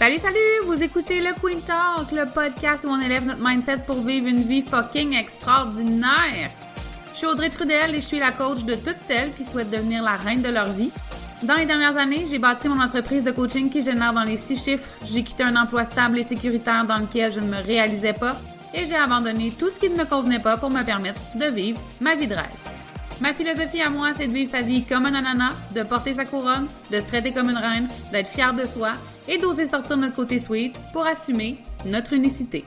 Salut, salut! Vous écoutez le Queen Talk, le podcast où on élève notre mindset pour vivre une vie fucking extraordinaire. Je suis Audrey Trudel et je suis la coach de toutes celles qui souhaitent devenir la reine de leur vie. Dans les dernières années, j'ai bâti mon entreprise de coaching qui génère dans les 6 chiffres. J'ai quitté un emploi stable et sécuritaire dans lequel je ne me réalisais pas et j'ai abandonné tout ce qui ne me convenait pas pour me permettre de vivre ma vie de rêve. Ma philosophie à moi, c'est de vivre sa vie comme un ananas, de porter sa couronne, de se traiter comme une reine, d'être fière de soi et d'oser sortir notre côté sweet pour assumer notre unicité.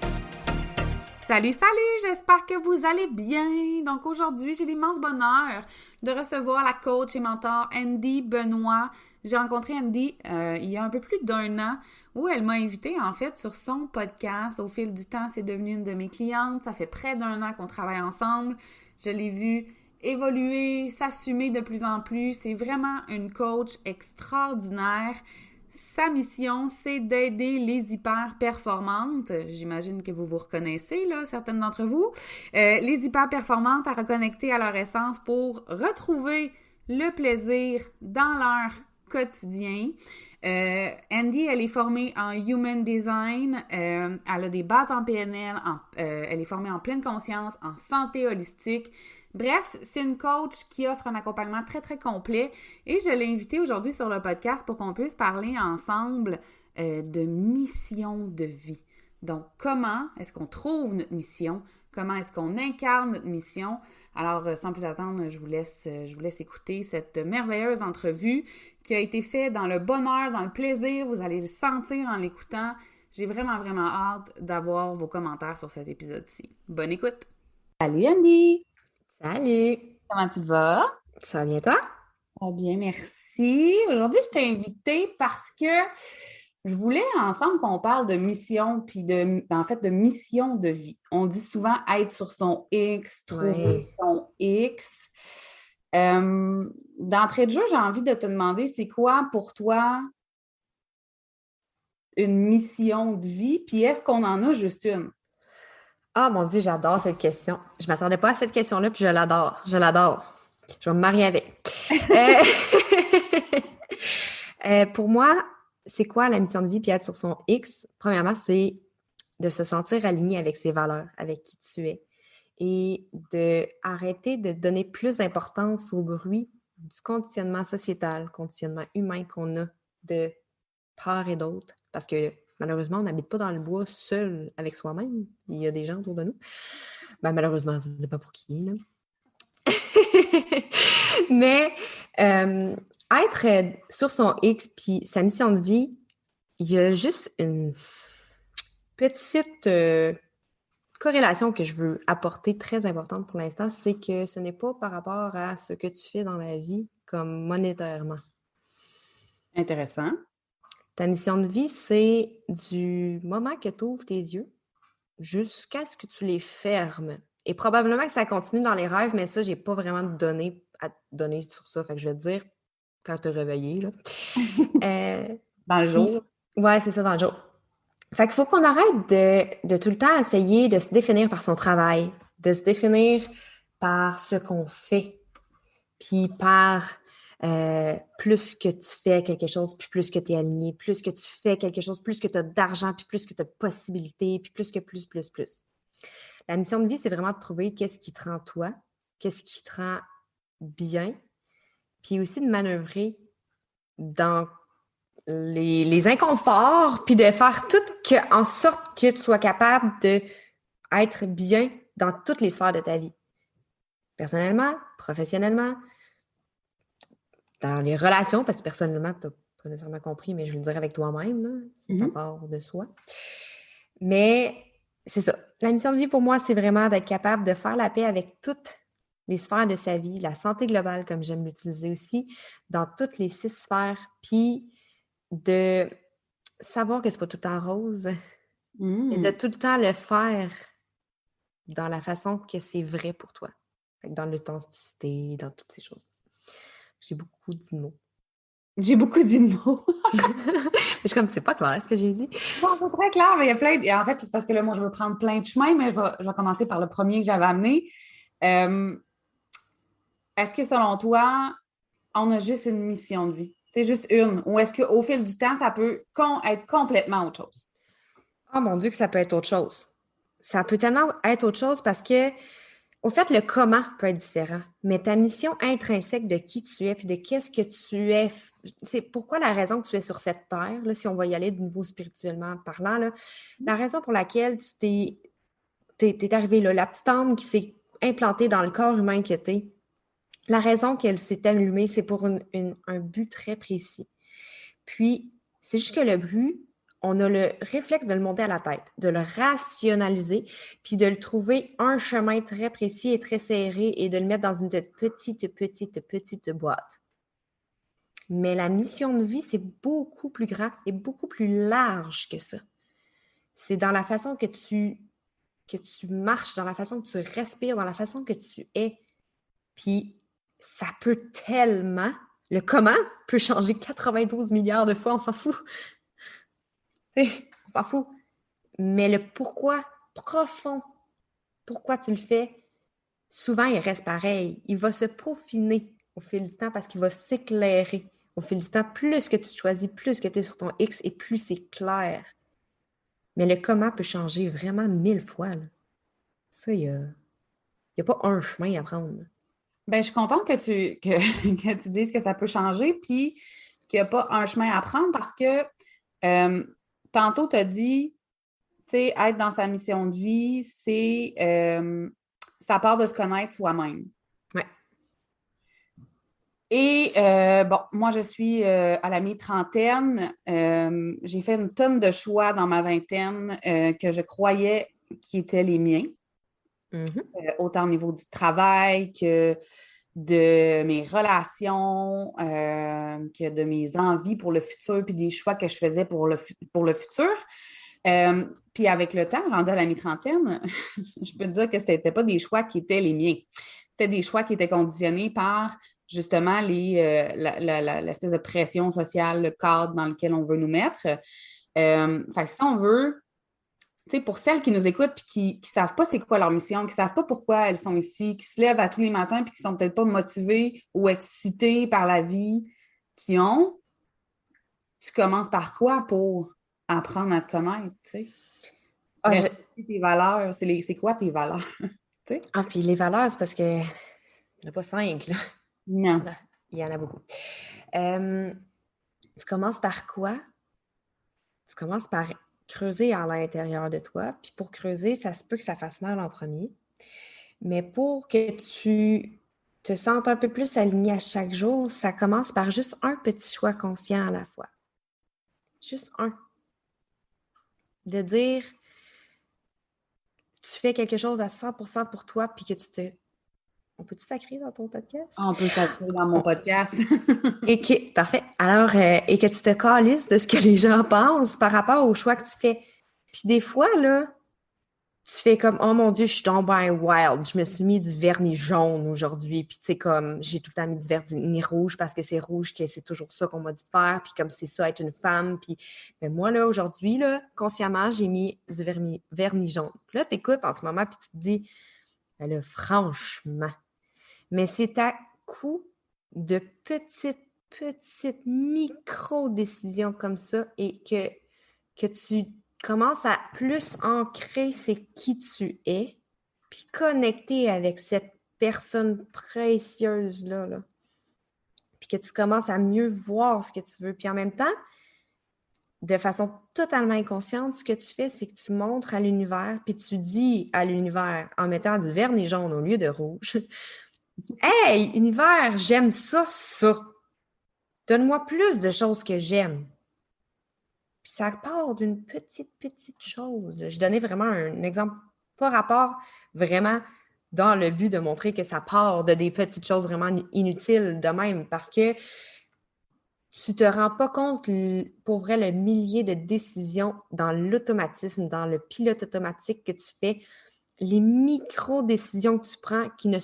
Salut, salut! J'espère que vous allez bien! Donc aujourd'hui, j'ai l'immense bonheur de recevoir la coach et mentor Andy Benoit. J'ai rencontré Andy il y a un peu plus d'1 an où elle m'a invitée en fait sur son podcast. Au fil du temps, c'est devenu une de mes clientes. Ça fait près d'1 an qu'on travaille ensemble. Je l'ai vue évoluer, s'assumer de plus en plus. C'est vraiment une coach extraordinaire. Sa mission, c'est d'aider les hyper-performantes. J'imagine que vous vous reconnaissez, là, certaines d'entre vous. Les hyper-performantes à reconnecter à leur essence pour retrouver le plaisir dans leur quotidien. Andy, elle est formée en Human Design. Elle a des bases en PNL. Elle est formée en pleine conscience, en santé holistique. Bref, c'est une coach qui offre un accompagnement très, très complet et je l'ai invitée aujourd'hui sur le podcast pour qu'on puisse parler ensemble de mission de vie. Donc, comment est-ce qu'on trouve notre mission? Comment est-ce qu'on incarne notre mission? Alors, sans plus attendre, je vous laisse écouter cette merveilleuse entrevue qui a été faite dans le bonheur, dans le plaisir. Vous allez le sentir en l'écoutant. J'ai vraiment, vraiment hâte d'avoir vos commentaires sur cet épisode-ci. Bonne écoute! Salut Andy! Salut! Comment tu vas? Ça va bien, toi? Ça va bien, merci. Aujourd'hui, je t'ai invitée parce que je voulais ensemble qu'on parle de mission, puis de mission de vie. On dit souvent être sur son X, trouver son X. D'entrée de jeu, j'ai envie de te demander, c'est quoi pour toi une mission de vie, puis est-ce qu'on en a juste une? Ah, mon Dieu, j'adore cette question. Je ne m'attendais pas à cette question-là, puis je l'adore. Je l'adore. Je vais me marier avec. Pour moi, c'est quoi la mission de vie puis être sur son X? Premièrement, c'est de se sentir aligné avec ses valeurs, avec qui tu es. Et d'arrêter de donner plus d'importance au bruit du conditionnement sociétal, conditionnement humain qu'on a de part et d'autre. Parce que malheureusement, on n'habite pas dans le bois seul avec soi-même. Il y a des gens autour de nous. Ben, malheureusement, ça ne sais pas pour qui, là. Mais être sur son X puis sa mission de vie, il y a juste une petite corrélation que je veux apporter très importante pour l'instant, c'est que ce n'est pas par rapport à ce que tu fais dans la vie comme monétairement. Intéressant. Ta mission de vie, c'est du moment que tu ouvres tes yeux jusqu'à ce que tu les fermes. Et probablement que ça continue dans les rêves, mais ça, j'ai pas vraiment de données à te donner sur ça. Fait que je vais te dire quand te réveiller. Là. Dans le jour. Ouais, c'est ça, dans le jour. Fait qu'il faut qu'on arrête de tout le temps essayer de se définir par son travail, de se définir par ce qu'on fait, puis par plus que tu fais quelque chose, puis plus que tu es aligné, plus que tu fais quelque chose, plus que tu as d'argent, puis plus que tu as de possibilités, puis plus que plus. La mission de vie, c'est vraiment de trouver qu'est-ce qui te rend toi, qu'est-ce qui te rend bien, puis aussi de manœuvrer dans les inconforts, puis de faire tout en sorte que tu sois capable d'être bien dans toutes les sphères de ta vie. Personnellement, professionnellement, dans les relations, parce que personnellement, tu n'as pas nécessairement compris, mais je veux le dire avec toi-même, là, ça part de soi. Mais c'est ça. La mission de vie, pour moi, c'est vraiment d'être capable de faire la paix avec toutes les sphères de sa vie, la santé globale, comme j'aime l'utiliser aussi, dans toutes les 6 sphères, puis de savoir que c'est pas tout le temps rose et de tout le temps le faire dans la façon que c'est vrai pour toi. Dans l'authenticité, dans toutes ces choses. J'ai beaucoup dit de mots. Je suis comme, c'est pas clair ce que j'ai dit. Non, c'est très clair, mais il y a plein de... En fait, c'est parce que là, moi, je veux prendre plein de chemins, mais je vais commencer par le premier que j'avais amené. Est-ce que, selon toi, on a juste une mission de vie? C'est juste une. Ou est-ce qu'au fil du temps, ça peut être complètement autre chose? Oh mon Dieu, que ça peut être autre chose. Ça peut tellement être autre chose parce que, au fait, le comment peut être différent. Mais ta mission intrinsèque de qui tu es puis de qu'est-ce que tu es, c'est pourquoi la raison que tu es sur cette terre, là, si on va y aller de nouveau spirituellement parlant, là, la raison pour laquelle t'es arrivé là, la petite âme qui s'est implantée dans le corps humain que t'es, la raison qu'elle s'est allumée, c'est pour un but très précis. Puis, c'est juste que le but, on a le réflexe de le monter à la tête, de le rationaliser, puis de le trouver un chemin très précis et très serré et de le mettre dans une petite boîte. Mais la mission de vie, c'est beaucoup plus grand et beaucoup plus large que ça. C'est dans la façon que tu marches, dans la façon que tu respires, dans la façon que tu es. Puis, ça peut tellement... Le comment peut changer 92 milliards de fois, on s'en fout. On s'en fout. Mais le pourquoi profond, pourquoi tu le fais, souvent, il reste pareil. Il va se peaufiner au fil du temps parce qu'il va s'éclairer. Au fil du temps, plus que tu choisis, plus que tu es sur ton X et plus c'est clair. Mais le comment peut changer vraiment 1000 fois. Là. Ça, il n'y a pas un chemin à prendre. Ben, je suis contente que tu dises que ça peut changer, puis qu'il n'y a pas un chemin à prendre parce que tantôt, tu as dit, tu sais, être dans sa mission de vie, c'est ça part de se connaître soi-même. Ouais. Et bon, moi, je suis à la mi-trentaine. J'ai fait une tonne de choix dans ma vingtaine que je croyais qui étaient les miens, autant au niveau du travail que de mes relations, que de mes envies pour le futur, puis des choix que je faisais pour le futur. Puis avec le temps, rendu à la mi-trentaine, je peux te dire que ce n'était pas des choix qui étaient les miens. C'était des choix qui étaient conditionnés par justement l'espèce de pression sociale, le cadre dans lequel on veut nous mettre. Fait que si on veut, tu sais, pour celles qui nous écoutent et qui ne savent pas c'est quoi leur mission, qui ne savent pas pourquoi elles sont ici, qui se lèvent à tous les matins et qui ne sont peut-être pas motivées ou excitées par la vie qu'ils ont, tu commences par quoi pour apprendre à te connaître, tu sais? Respecter tes valeurs. C'est quoi tes valeurs? Ah, puis les valeurs, c'est parce que il n'y en a pas 5, là. Non. Il y en a beaucoup. Tu commences par quoi? Tu commences par creuser à l'intérieur de toi. Puis pour creuser, ça se peut que ça fasse mal en premier. Mais pour que tu te sentes un peu plus aligné à chaque jour, ça commence par juste un petit choix conscient à la fois. Juste un. De dire, tu fais quelque chose à 100% pour toi, puis que tu te... On peut-tu sacrer dans ton podcast? On peut sacrer dans mon podcast. Parfait. Alors, et que tu te calisses de ce que les gens pensent par rapport au choix que tu fais. Puis des fois, là, tu fais comme, oh mon Dieu, je suis tombée wild. Je me suis mis du vernis jaune aujourd'hui. Puis tu sais, comme, j'ai tout le temps mis du vernis rouge parce que c'est rouge, que c'est toujours ça qu'on m'a dit de faire. Puis comme c'est ça, être une femme. Puis, mais moi, là, aujourd'hui, là, consciemment, j'ai mis du vernis jaune. Puis là, t'écoutes en ce moment, puis tu te dis, ben là, franchement. Mais c'est à coup de petites micro-décisions comme ça et que tu commences à plus ancrer c'est qui tu es, puis connecter avec cette personne précieuse-là. Là. Puis que tu commences à mieux voir ce que tu veux. Puis en même temps, de façon totalement inconsciente, ce que tu fais, c'est que tu montres à l'univers, puis tu dis à l'univers, en mettant du vernis jaune au lieu de rouge, « Hey, univers, j'aime ça, ça. Donne-moi plus de choses que j'aime. » Puis ça part d'une petite chose. Je donnais vraiment un exemple, pas rapport, vraiment dans le but de montrer que ça part de des petites choses vraiment inutiles de même, parce que tu te rends pas compte, pour vrai, le millier de décisions dans l'automatisme, dans le pilote automatique que tu fais, les micro-décisions que tu prends qui ne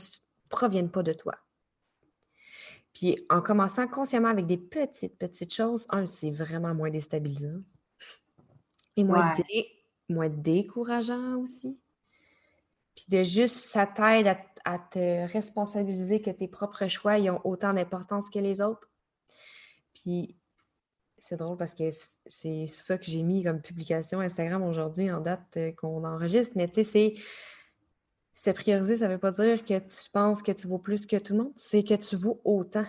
proviennent pas de toi. Puis en commençant consciemment avec des petites choses, c'est vraiment moins déstabilisant. Et moins décourageant aussi. Puis de juste, ça t'aide à te responsabiliser que tes propres choix, ils ont autant d'importance que les autres. Puis c'est drôle parce que c'est ça que j'ai mis comme publication Instagram aujourd'hui en date qu'on enregistre. Mais tu sais, c'est se prioriser, ça veut pas dire que tu penses que tu vaux plus que tout le monde. C'est que tu vaux autant.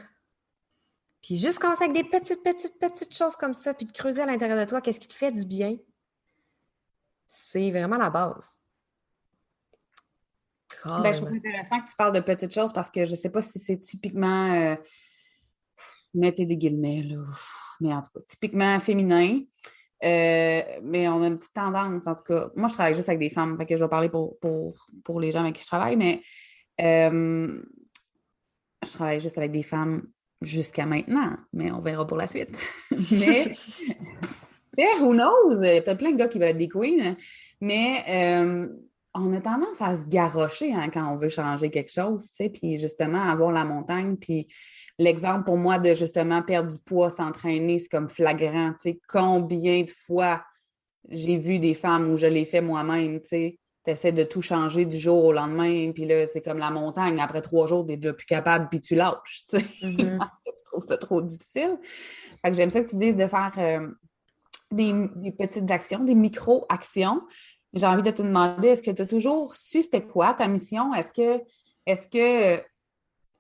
Puis juste commencer avec des petites choses comme ça, puis de creuser à l'intérieur de toi, qu'est-ce qui te fait du bien, c'est vraiment la base. Ben, je trouve Carrément. intéressant que tu parles de petites choses parce que je sais pas si c'est typiquement, mettez des guillemets, là, mais en tout cas, typiquement féminin. Mais on a une petite tendance, en tout cas. Moi, je travaille juste avec des femmes, fait que je vais parler pour les gens avec qui je travaille, mais euh, je travaille juste avec des femmes jusqu'à maintenant, mais on verra pour la suite. Mais, who knows? Il y a peut-être plein de gars qui veulent être des queens, mais on a tendance à se garrocher hein, quand on veut changer quelque chose, tu sais, puis justement avoir la montagne, puis l'exemple pour moi de justement perdre du poids, s'entraîner, c'est comme flagrant, tu sais, combien de fois j'ai vu des femmes où je l'ai fait moi-même, tu sais, t'essaies de tout changer du jour au lendemain, puis là, c'est comme la montagne, après 3 jours, t'es déjà plus capable, puis tu lâches, tu sais, Mm-hmm. parce que tu trouves ça trop difficile. Fait que j'aime ça que tu dises de faire des petites actions, des micro-actions. J'ai envie de te demander, est-ce que tu as toujours su c'était quoi ta mission? Est-ce que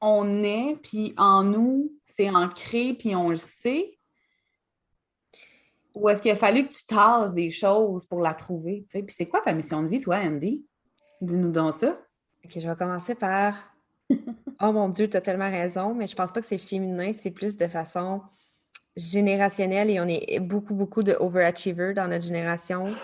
on est, puis en nous, c'est ancré, puis on le sait? Ou est-ce qu'il a fallu que tu tasses des choses pour la trouver? Tu sais? Puis c'est quoi ta mission de vie, toi, Andy? Dis-nous donc ça. Ok, je vais commencer par oh mon Dieu, tu as tellement raison, mais je pense pas que c'est féminin, c'est plus de façon générationnelle et on est beaucoup de overachievers dans notre génération.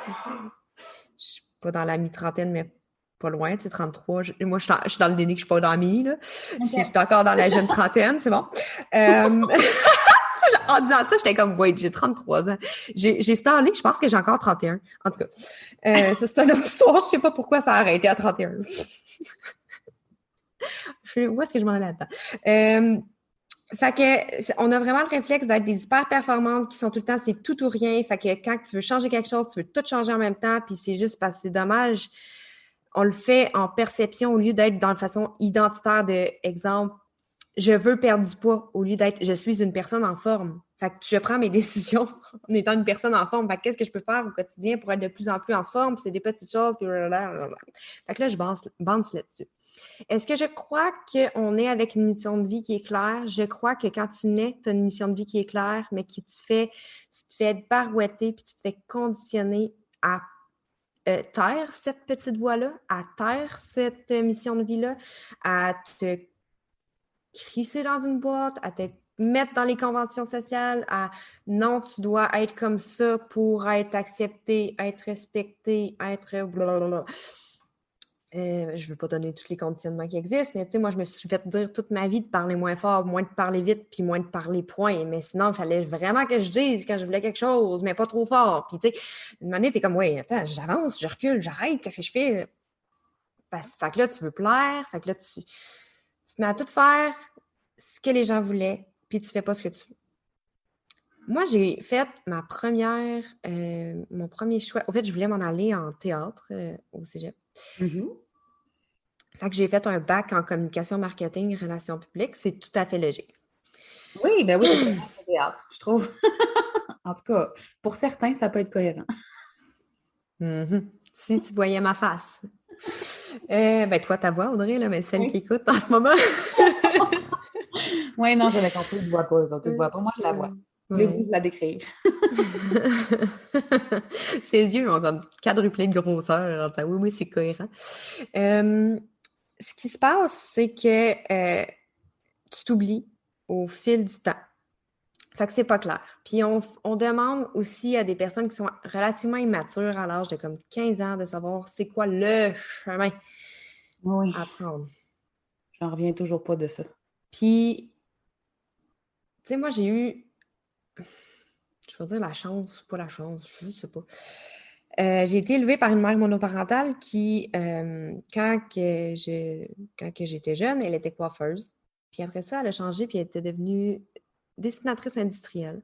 Je suis pas dans la mi-trentaine, mais pas loin, tu sais, 33. Moi, je suis dans le déni que je suis pas dans la mi, là. Je suis OK. encore dans la jeune trentaine, c'est bon. En disant ça, j'étais comme, wait, j'ai 33 ans. J'ai stallé, je pense que j'ai encore 31. En tout cas, ça, c'est une autre histoire. Je sais pas pourquoi ça a arrêté à 31. Où est-ce que je m'en allais là-dedans? Fait que on a vraiment le réflexe d'être des hyper performantes qui sont tout le temps, c'est tout ou rien. Fait que quand tu veux changer quelque chose, tu veux tout changer en même temps, puis c'est juste parce que c'est dommage. On le fait en perception au lieu d'être dans la façon identitaire de, exemple, je veux perdre du poids au lieu d'être je suis une personne en forme. Fait que je prends mes décisions en étant une personne en forme. Fait que qu'est-ce que je peux faire au quotidien pour être de plus en plus en forme? Puis c'est des petites choses. Puis blablabla. Fait que là, je bande là-dessus. Est-ce que je crois qu'on est avec une mission de vie qui est claire? Je crois que quand tu nais, tu as une mission de vie qui est claire, mais qui tu te fais barouetter puis tu te fais conditionner à taire cette petite voix-là, à taire cette mission de vie-là, à te crisser dans une boîte, à te mettre dans les conventions sociales, à non, tu dois être comme ça pour être accepté, être respecté, être blablabla. Je ne veux pas donner tous les conditionnements qui existent, mais tu sais, moi, je me suis fait dire toute ma vie de parler moins fort, moins de parler vite, puis moins de parler point. Mais sinon, il fallait vraiment que je dise quand je voulais quelque chose, mais pas trop fort. Puis tu sais, une manière, t'es comme, ouais, attends, j'avance, je recule, j'arrête, qu'est-ce que je fais? Fait que là, tu veux plaire, fait que là, tu te mets à tout faire ce que les gens voulaient, puis tu fais pas ce que tu veux. Moi, j'ai fait mon premier choix. Au fait, je voulais m'en aller en théâtre au cégep. Mhm. Fait que j'ai fait un bac en communication, marketing, relations publiques. C'est tout à fait logique. Oui, ben oui, c'est cohérent, le théâtre, je trouve. En tout cas, pour certains, ça peut être cohérent. Mm-hmm. Si tu voyais ma face. Ben toi, ta voix, Audrey, là, mais celle qui Oui. écoute en ce moment. Oui, non, j'avais compris, ils ne voient pas, eux autres, ils ne voient pas. Moi, je la vois. Voulez-vous que Ouais. je la décrive? Ses yeux ont comme quadruplé de grosseur. Enfin, oui, c'est cohérent. Ce qui se passe, c'est que tu t'oublies au fil du temps. Fait que c'est pas clair. Puis on demande aussi à des personnes qui sont relativement immatures à l'âge de comme 15 ans de savoir c'est quoi le chemin Oui, à prendre. j'en reviens toujours pas de ça. Puis, tu sais, moi, j'ai eu, je veux dire la chance, pas la chance, je sais pas. J'ai été élevée par une mère monoparentale qui, quand que j'étais jeune, elle était coiffeuse. Puis après ça, elle a changé, puis elle était devenue dessinatrice industrielle.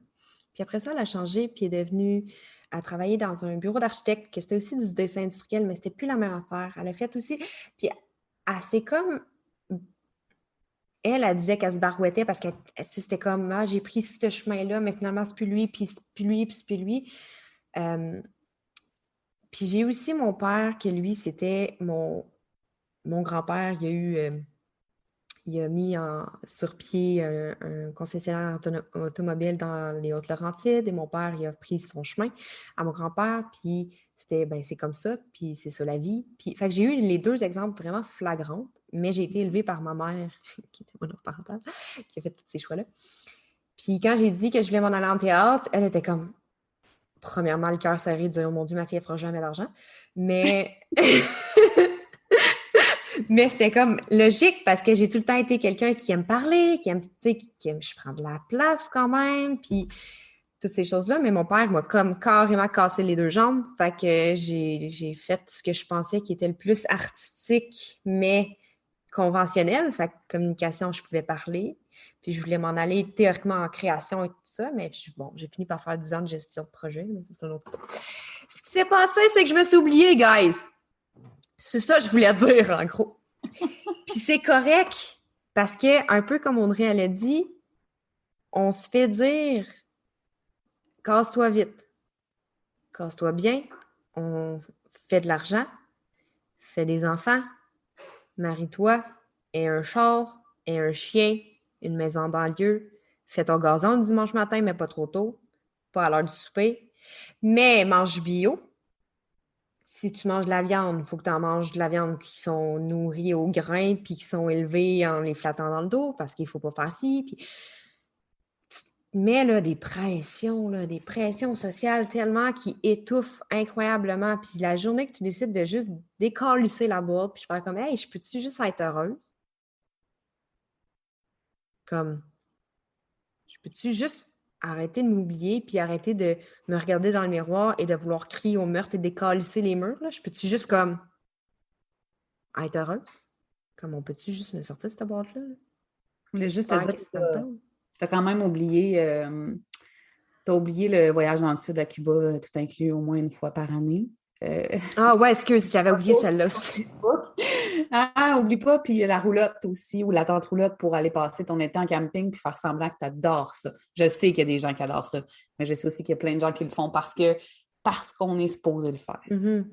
Puis après ça, elle a changé, puis elle est devenue à travailler dans un bureau d'architecte, que c'était aussi du dessin industriel, mais c'était plus la même affaire. Elle a fait aussi, puis elle s'est comme elle disait qu'elle se barouettait parce que c'était comme, ah, j'ai pris ce chemin-là, mais finalement, c'est plus lui, puis c'est plus lui, puis c'est plus lui. Puis j'ai aussi mon père, que lui, c'était mon grand-père. Il a mis sur pied un concessionnaire automobile dans les Hautes-Laurentides et mon père, il a pris son chemin à mon grand-père, puis c'est comme ça, puis c'est ça la vie. Puis, fait que j'ai eu les deux exemples vraiment flagrants, mais j'ai été élevée par ma mère, qui était monoparentale, qui a fait tous ces choix-là. Puis quand j'ai dit que je voulais m'en aller en théâtre, elle était comme, premièrement, le cœur serré de dire, oh mon Dieu, ma fille, elle fera jamais d'argent. Mais... Mais c'est comme logique parce que j'ai tout le temps été quelqu'un qui aime parler, qui aime, je prends de la place quand même, puis toutes ces choses-là. Mais mon père m'a comme carrément cassé les deux jambes. Fait que j'ai fait ce que je pensais qui était le plus artistique, mais conventionnel. Fait que communication, je pouvais parler. Puis je voulais m'en aller théoriquement en création et tout ça. Mais bon, j'ai fini par faire 10 ans de gestion de projet. Mais c'est un autre histoire. Ce qui s'est passé, c'est que je me suis oubliée, guys. C'est ça que je voulais dire, en gros. Puis c'est correct, parce que, un peu comme Audrey, elle a dit, on se fait dire « casse-toi vite, casse-toi bien, on fait de l'argent, fais des enfants, marie-toi, aie un char, aie un chien, une maison en banlieue, fais ton gazon le dimanche matin, mais pas trop tôt, pas à l'heure du souper, mais mange bio. » Si tu manges de la viande, il faut que tu en manges de la viande qui sont nourries au grain puis qui sont élevées en les flattant dans le dos parce qu'il ne faut pas faire ci. Puis tu te mets là, des pressions sociales tellement qui étouffent incroyablement. Puis la journée que tu décides de juste décalisser la boîte puis faire comme « Hey, je peux-tu juste être heureuse? » Comme « Je peux-tu juste arrêter de m'oublier puis arrêter de me regarder dans le miroir et de vouloir crier au meurtre et décalisser les murs? Là? Je peux-tu juste comme être heureuse? Comme on peut-tu juste me sortir de cette boîte-là? Je voulais juste te dire que tu as quand même oublié, t'as oublié le voyage dans le sud à Cuba, tout inclus au moins une fois par année. Ah ouais, excuse, j'avais oublié celle-là aussi. Oublie pas, puis la roulotte aussi, ou la tente roulotte pour aller passer ton été en camping puis faire semblant que tu adores ça. Je sais qu'il y a des gens qui adorent ça, mais je sais aussi qu'il y a plein de gens qui le font parce qu'on est supposé le faire. Mm-hmm.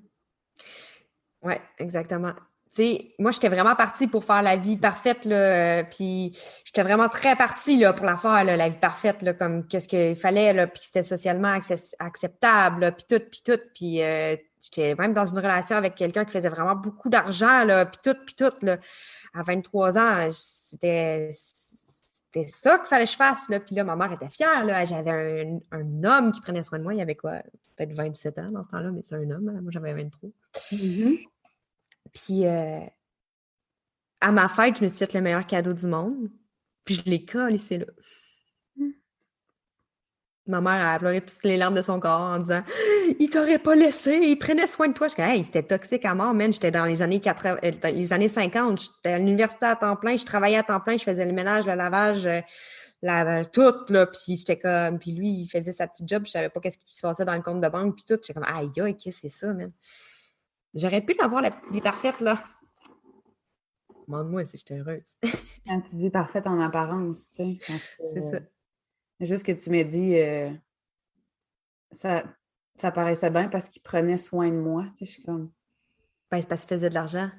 Oui, exactement. Tu sais, moi, j'étais vraiment partie pour faire la vie parfaite, là, puis j'étais vraiment très partie, là, pour la faire, là, la vie parfaite, là, comme qu'est-ce qu'il fallait, là, puis que c'était socialement acceptable, là, puis tout, puis j'étais même dans une relation avec quelqu'un qui faisait vraiment beaucoup d'argent, là, puis tout, là. À 23 ans, c'était ça qu'il fallait que je fasse, là, puis là, ma mère était fière, là, j'avais un homme qui prenait soin de moi, il avait quoi, peut-être 27 ans dans ce temps-là, mais c'est un homme, hein? Moi, j'avais 23. Mm-hmm. Puis, à ma fête, je me suis fait le meilleur cadeau du monde. Puis, je l'ai collé là. Ma mère a pleuré toutes les larmes de son corps en disant « Il t'aurait pas laissé, il prenait soin de toi. » Je dis « Hey, c'était toxique à mort, man. » J'étais dans les années 80, les années 50. J'étais à l'université à temps plein, je travaillais à temps plein, je faisais le ménage, le lavage, tout, là. Puis, j'étais comme... Puis lui, il faisait sa petite job, je savais pas qu'est-ce qui se passait dans le compte de banque, puis tout. J'étais comme « Aïe, qu'est-ce que c'est ça, man? » J'aurais pu l'avoir, la petite vie parfaite, là. Demande-moi si j'étais heureuse. Quand tu dis parfaite en apparence, tu sais. C'est ça. Juste que tu m'as dit, ça paraissait bien parce qu'il prenait soin de moi. Tu sais, je suis comme... Ben, c'est parce qu'il faisait de l'argent.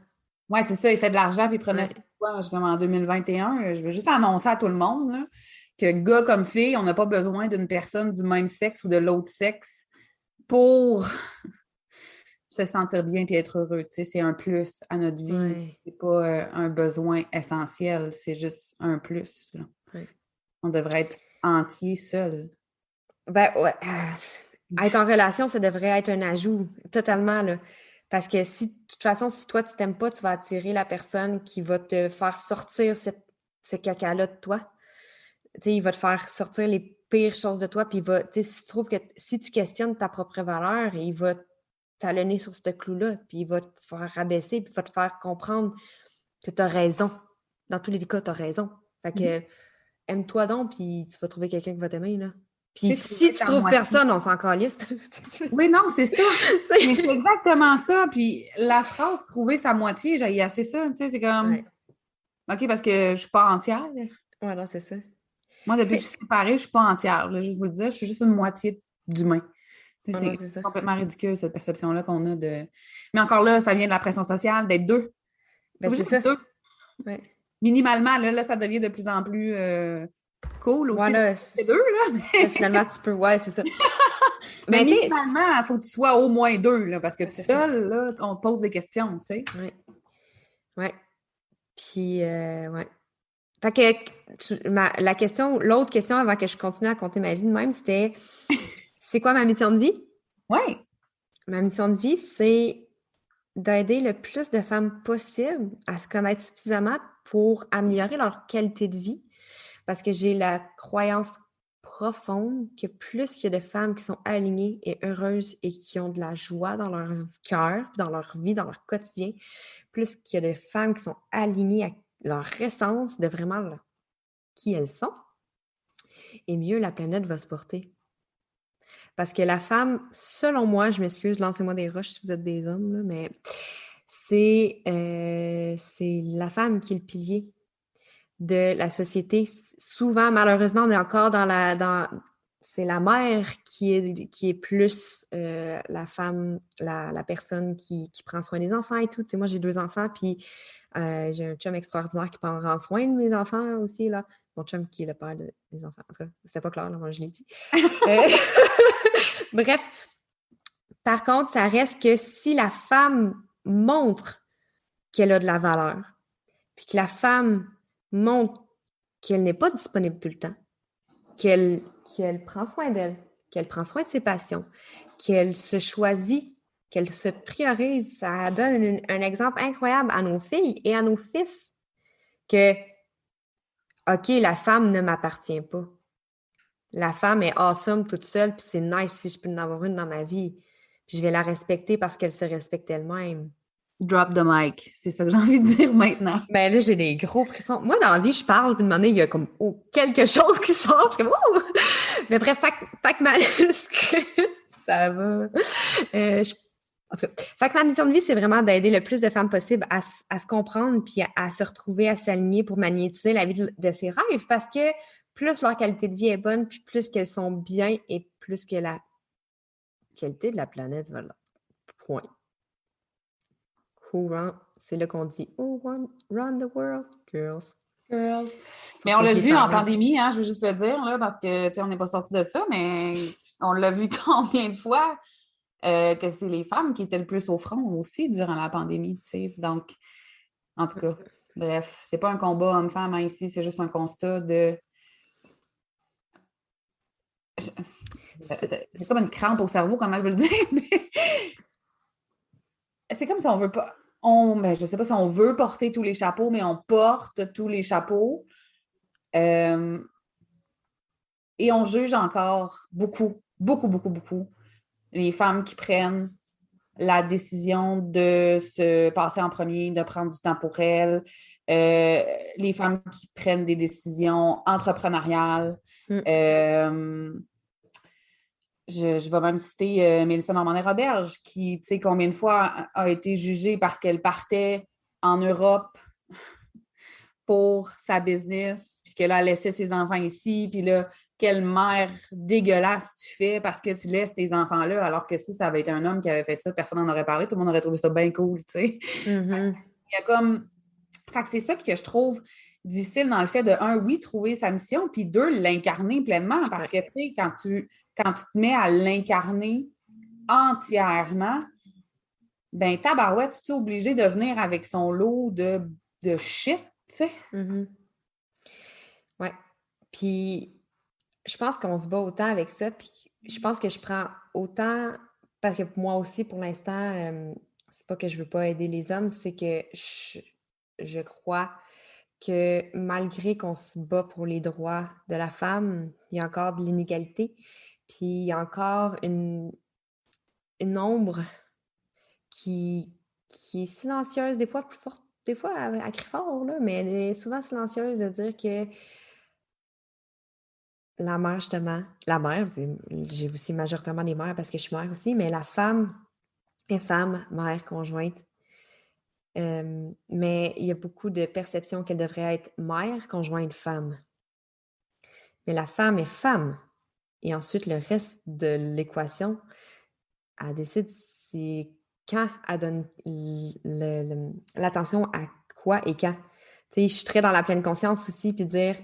Oui, c'est ça. Il fait de l'argent puis il prenait soin de moi. Je suis comme en 2021. Je veux juste annoncer à tout le monde là, que gars comme fille, on n'a pas besoin d'une personne du même sexe ou de l'autre sexe pour se sentir bien et être heureux. Tu sais, c'est un plus à notre vie. Ouais. C'est pas un besoin essentiel. C'est juste un plus. Là. Ouais. On devrait être entier seul. Ben, ouais. Être en relation, ça devrait être un ajout, totalement, là. Parce que si, de toute façon, si toi, tu t'aimes pas, tu vas attirer la personne qui va te faire sortir ce caca-là de toi. Tu sais, il va te faire sortir les pires choses de toi, puis il va, tu sais, si tu trouves que, si tu questionnes ta propre valeur, il va talonner sur ce clou-là, puis il va te faire rabaisser, puis il va te faire comprendre que tu as raison. Dans tous les cas, tu as raison. Fait que, aime-toi donc, puis tu vas trouver quelqu'un qui va t'aimer, là. Puis si tu trouves personne, on s'en calisse. Oui, non, c'est ça. Mais c'est exactement ça. Puis la phrase « trouver sa moitié », j'ai assez ça. Tu sais, c'est comme... Ouais. OK, parce que je suis pas entière. Ouais, non, c'est ça. Moi, depuis que je suis séparée, je suis pas entière. Là, je vous le dis, je suis juste une moitié d'humain. Tu sais, Ouais, non, c'est c'est ça. complètement ridicule, cette perception-là qu'on a de... Mais encore là, ça vient de la pression sociale, d'être deux. T'es Ben, obligé c'est d'être ça. deux. Ouais. Minimalement, là, ça devient de plus en plus cool aussi Voilà. d'être deux, là. Là, finalement, tu peux. Ouais, c'est ça. Mais Mais tu sais, minimalement, il faut que tu sois au moins deux, là, parce que tout c'est ça. seul, là, on te pose des questions, tu sais. Ouais. Ouais. Puis, ouais. Fait que la question, l'autre question avant que je continue à compter ma vie de même, c'était c'est quoi ma mission de vie? Oui. Ma mission de vie, c'est d'aider le plus de femmes possible à se connaître suffisamment pour améliorer leur qualité de vie. Parce que j'ai la croyance profonde que plus il y a de femmes qui sont alignées et heureuses et qui ont de la joie dans leur cœur, dans leur vie, dans leur quotidien, plus qu'il y a de femmes qui sont alignées à leur essence de vraiment qui elles sont, et mieux la planète va se porter. Parce que la femme, selon moi, je m'excuse, lancez-moi des roches si vous êtes des hommes, là, mais c'est la femme qui est le pilier de la société. Souvent, malheureusement, on est encore c'est la mère qui est plus la femme, la personne qui prend soin des enfants et tout. Tu sais, moi, j'ai 2 enfants, puis j'ai un chum extraordinaire qui prend soin de mes enfants aussi, là. Mon chum qui est le père des enfants. En tout cas, c'était pas clair, là, moi, je l'ai dit. Bref, par contre, ça reste que si la femme montre qu'elle a de la valeur, puis que la femme montre qu'elle n'est pas disponible tout le temps, qu'elle prend soin d'elle, qu'elle prend soin de ses passions, qu'elle se choisit, qu'elle se priorise, ça donne un exemple incroyable à nos filles et à nos fils que, OK, la femme ne m'appartient pas. La femme est awesome toute seule, puis c'est nice si je peux en avoir une dans ma vie. Puis je vais la respecter parce qu'elle se respecte elle-même. Drop the mic, c'est ça que j'ai envie de dire maintenant. Ben là, j'ai des gros frissons. Moi, dans la vie, je parle, puis de moment donné, il y a comme quelque chose qui sort. Je suis comme, oh! Mais bref, fait que ça va. En tout cas, fait que ma mission de vie, c'est vraiment d'aider le plus de femmes possible à se comprendre, puis à se retrouver, à s'aligner pour magnétiser la vie de ses rêves. Parce que plus leur qualité de vie est bonne, puis plus qu'elles sont bien et plus que la qualité de la planète va là. Point. C'est là qu'on dit Who run the world, girls? Girls. Mais on l'a vu en pandémie, hein, je veux juste le dire, là, parce que, tu sais, on n'est pas sorti de ça, mais on l'a vu combien de fois que c'est les femmes qui étaient le plus au front aussi durant la pandémie, tu sais. Donc, en tout cas, bref, c'est pas un combat homme-femme hein, ici, c'est juste un constat de... C'est comme une crampe au cerveau, comment je veux le dire, mais c'est comme si on veut pas... Ben, je sais pas si on veut porter tous les chapeaux, mais on porte tous les chapeaux. Et on juge encore beaucoup, beaucoup, beaucoup, beaucoup les femmes qui prennent la décision de se passer en premier, de prendre du temps pour elles, les femmes qui prennent des décisions entrepreneuriales. Je vais même citer Mélissa Normandin-Roberge, qui, tu sais, combien de fois a été jugée parce qu'elle partait en Europe pour sa business, puis qu'elle a laissé ses enfants ici, puis là, quelle mère dégueulasse tu fais parce que tu laisses tes enfants là, alors que si ça avait été un homme qui avait fait ça, personne n'en aurait parlé, tout le monde aurait trouvé ça bien cool, tu sais. Mm-hmm. Il y a comme... Fait que c'est ça que je trouve difficile dans le fait de, un, oui, trouver sa mission, puis deux, l'incarner pleinement, parce que, tu sais, quand tu te mets à l'incarner entièrement, ben tabarouette, tu es obligé de venir avec son lot de shit, tu sais. Mm-hmm. Ouais. Puis, je pense qu'on se bat autant avec ça, puis je pense que je prends autant, parce que moi aussi, pour l'instant, c'est pas que je veux pas aider les hommes, c'est que je crois que malgré qu'on se bat pour les droits de la femme, il y a encore de l'inégalité, puis il y a encore une ombre qui est silencieuse, des fois plus forte, des fois elle crie fort, là, mais elle est souvent silencieuse de dire que la mère, justement, la mère, j'ai aussi majoritairement des mères parce que je suis mère aussi, mais la femme est femme, mère, conjointe. Mais il y a beaucoup de perceptions qu'elle devrait être mère, conjointe, femme. Mais la femme est femme. Et ensuite, le reste de l'équation, elle décide c'est quand elle donne l'attention à quoi et quand. Tu sais, je suis très dans la pleine conscience aussi, puis dire,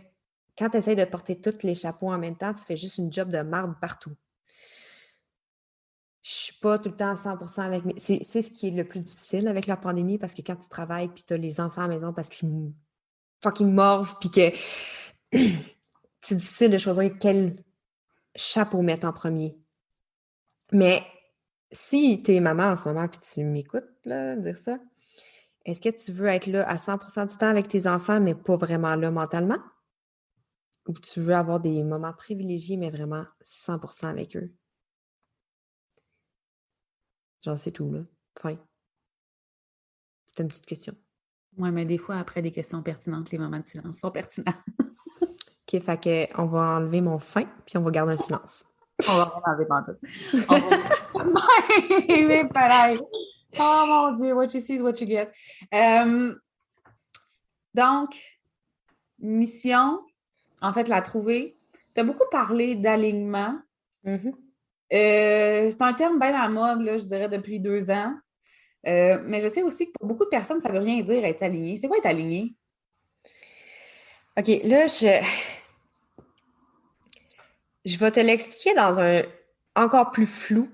quand tu essaies de porter tous les chapeaux en même temps, tu fais juste une job de marde partout. Je suis pas tout le temps à 100% avec mes... C'est ce qui est le plus difficile avec la pandémie, parce que quand tu travailles, puis tu as les enfants à la maison parce qu'ils fucking mordent, puis que c'est difficile de choisir quel chapeau mettre en premier. Mais si tu es maman en ce moment, puis tu m'écoutes là, dire ça, est-ce que tu veux être là à 100% du temps avec tes enfants, mais pas vraiment là mentalement? Ou tu veux avoir des moments privilégiés, mais vraiment 100% avec eux? Genre, c'est tout, là. Fin. C'est une petite question. Oui, mais des fois, après des questions pertinentes, les moments de silence sont pertinents. OK, fait que on va enlever mon fin, puis on va garder un silence. On va rien enlever pantoute. Mais pareil. Oh mon Dieu, what you see is what you get. Donc, mission, en fait, la trouver. Tu as beaucoup parlé d'alignement. Mm-hmm. C'est un terme bien à la mode, là, je dirais, depuis 2 ans. Mais je sais aussi que pour beaucoup de personnes, ça ne veut rien dire être aligné. C'est quoi être aligné? OK, là, je vais te l'expliquer dans un encore plus flou,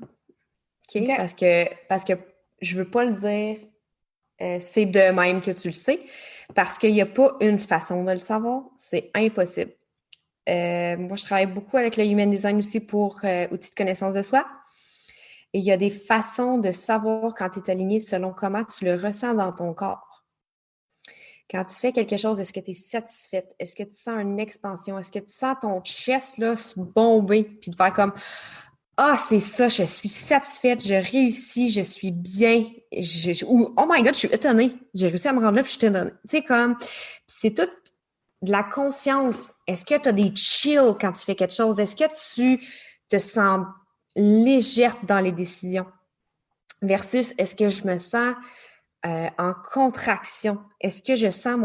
OK? OK. Parce que je veux pas le dire c'est de même que tu le sais, parce qu'il n'y a pas une façon de le savoir. C'est impossible. Moi, je travaille beaucoup avec le Human Design aussi pour outils de connaissance de soi. Et il y a des façons de savoir quand tu es aligné selon comment tu le ressens dans ton corps. Quand tu fais quelque chose, est-ce que tu es satisfaite? Est-ce que tu sens une expansion? Est-ce que tu sens ton chest là, se bomber? Puis de faire comme ah, c'est ça, je suis satisfaite, je réussis, je suis bien. Ou oh my God, je suis étonnée. J'ai réussi à me rendre là, puis je suis étonnée. Tu sais, comme, c'est tout de la conscience. Est-ce que tu as des chills quand tu fais quelque chose? Est-ce que tu te sens légère dans les décisions? Versus, est-ce que je me sens en contraction? Est-ce que je sens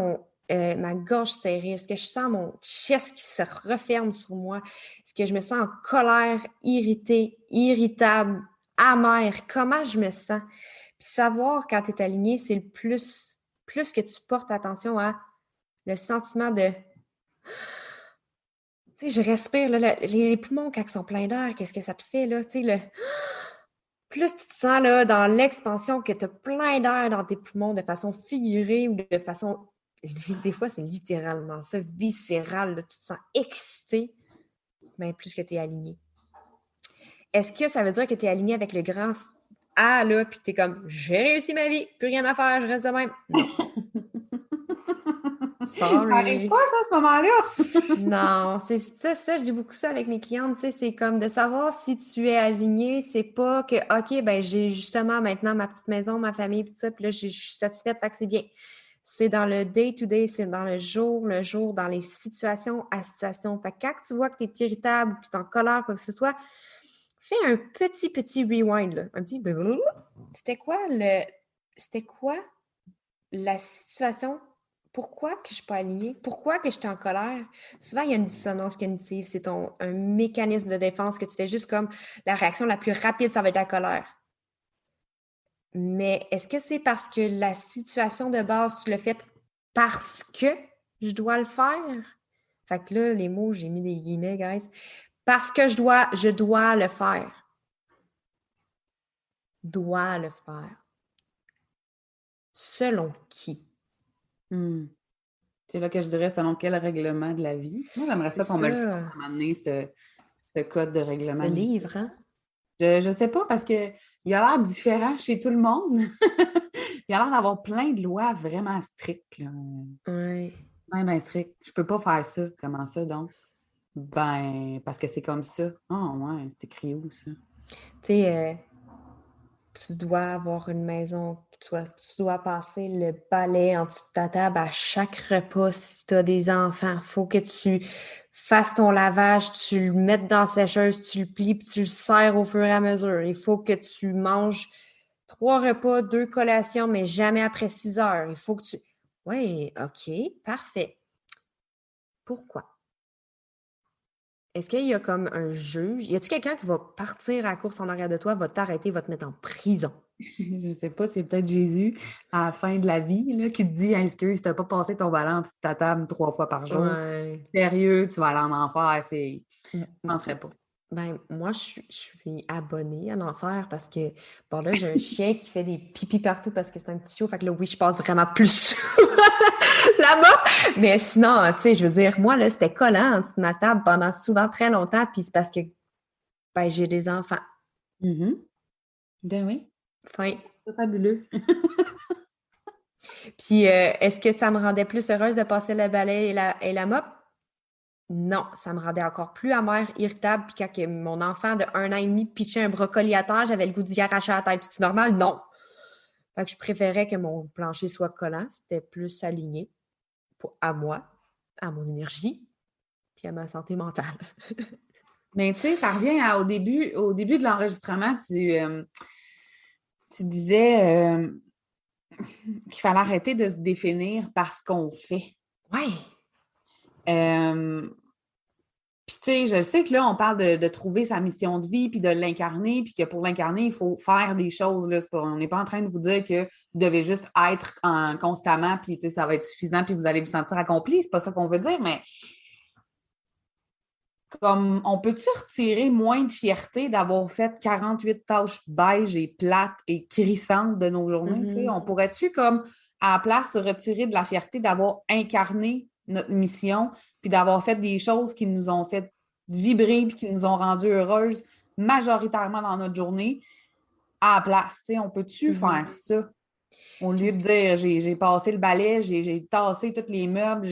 ma gorge serrée? Est-ce que je sens mon chest qui se referme sur moi? Est-ce que je me sens en colère, irritée, irritable, amère? Comment je me sens? Puis savoir quand tu es aligné, c'est le plus que tu portes attention à le sentiment de... Tu sais, je respire, là, les poumons, quand ils sont pleins d'air, qu'est-ce que ça te fait, là? Tu sais, plus tu te sens, là, dans l'expansion, que tu as plein d'air dans tes poumons de façon figurée ou de façon... Des fois, c'est littéralement ça, viscéral, là, tu te sens excité, mais plus que tu es aligné. Est-ce que ça veut dire que tu es aligné avec le grand A, là, puis que tu es comme, j'ai réussi ma vie, plus rien à faire, je reste de même? Non. Ça n'arrive pas, ça, à ce moment-là. Non, c'est ça, je dis beaucoup ça avec mes clientes, tu sais, c'est comme de savoir si tu es aligné, c'est pas que, OK, ben j'ai justement maintenant ma petite maison, ma famille, tout ça, puis là, je suis satisfaite, fait que c'est bien. C'est dans le day-to-day, c'est dans le jour, dans les situations à situation. Fait que quand tu vois que tu es irritable ou que tu es en colère, quoi que ce soit, fais un petit rewind, là, un petit... C'était quoi la situation? Pourquoi que je ne suis pas alignée? Pourquoi que je suis en colère? Souvent, il y a une dissonance cognitive. C'est un mécanisme de défense que tu fais juste comme la réaction la plus rapide, ça va être la colère. Mais est-ce que c'est parce que la situation de base, tu l'as faite parce que je dois le faire? Fait que là, les mots, j'ai mis des guillemets, guys. Parce que je dois le faire. Dois le faire. Selon qui? C'est là que je dirais selon quel règlement de la vie. Moi, j'aimerais ça qu'on me le fasse à m'amener ce code de règlement. Ce livre, hein? Je sais pas parce que il a l'air différent chez tout le monde. Il a l'air d'avoir plein de lois vraiment strictes. Là. Oui. Ben strict. Je peux pas faire ça. Comment ça, donc? Ben, parce que c'est comme ça. Ah, ouais, c'est écrit où, ça? Tu sais, tu dois avoir une maison, tu dois passer le balai en dessous de ta table à chaque repas si tu as des enfants. Il faut que tu fasses ton lavage, tu le mettes dans la sécheuse, tu le plies puis tu le serres au fur et à mesure. Il faut que tu manges 3 repas, 2 collations, mais jamais après 6 heures. Il faut que tu... Oui, OK, parfait. Pourquoi? Est-ce qu'il y a comme un juge? Y a-t-il quelqu'un qui va partir à la course en arrière de toi, va t'arrêter, va te mettre en prison? Je ne sais pas, c'est peut-être Jésus à la fin de la vie là, qui te dit excuse, tu n'as pas passé ton ballon en dessous de ta table 3 fois par jour. Ouais. Sérieux, tu vas aller en enfer, fille. Je ne penserais pas. Ben, moi, je suis abonnée à l'enfer parce que, bon, là, j'ai un chien qui fait des pipis partout parce que c'est un petit chiot. Fait que là, oui, je passe vraiment plus là-bas. Mais sinon, tu sais, je veux dire, moi, là, c'était collant en dessous de ma table pendant souvent très longtemps. Puis c'est parce que, ben, j'ai des enfants. Ben oui. Fin. C'est fabuleux. Puis, est-ce que ça me rendait plus heureuse de passer le balai et la mop? Non, ça me rendait encore plus amère, irritable. Puis quand que mon enfant de 1 an et demi pitchait un brocoli à terre, j'avais le goût d'y arracher la tête. C'est normal? Non. Fait que je préférais que mon plancher soit collant. C'était plus aligné à moi, à mon énergie, puis à ma santé mentale. Mais tu sais, ça revient au début de l'enregistrement, tu disais qu'il fallait arrêter de se définir par ce qu'on fait. Oui. Puis, tu sais, je sais que là, on parle de trouver sa mission de vie, puis de l'incarner, puis que pour l'incarner, il faut faire des choses. Là. On n'est pas en train de vous dire que vous devez juste être constamment, puis ça va être suffisant, puis vous allez vous sentir accompli. C'est pas ça qu'on veut dire, mais comme on peut-tu retirer moins de fierté d'avoir fait 48 tâches beige et plates et crissantes de nos journées? Mm-hmm. On pourrait-tu, comme, à la place, se retirer de la fierté d'avoir incarné notre mission, puis d'avoir fait des choses qui nous ont fait vibrer, puis qui nous ont rendues heureuses majoritairement dans notre journée, à la place? On peut-tu faire ça? Au lieu de dire, j'ai passé le balai, j'ai tassé tous les meubles,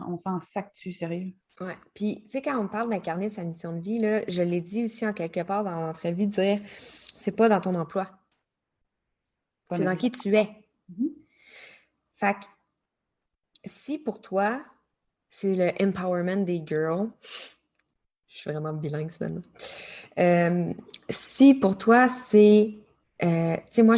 on s'en sac-tu, sérieux? Oui. Puis, tu sais, quand on parle d'incarner sa mission de vie, là, je l'ai dit aussi en quelque part dans l'entrevue, dire, c'est pas dans ton emploi. C'est dans qui tu es. Mm-hmm. Fait que, si pour toi, c'est le empowerment des girls, je suis vraiment bilingue, finalement. Si pour toi, c'est... tu sais, moi,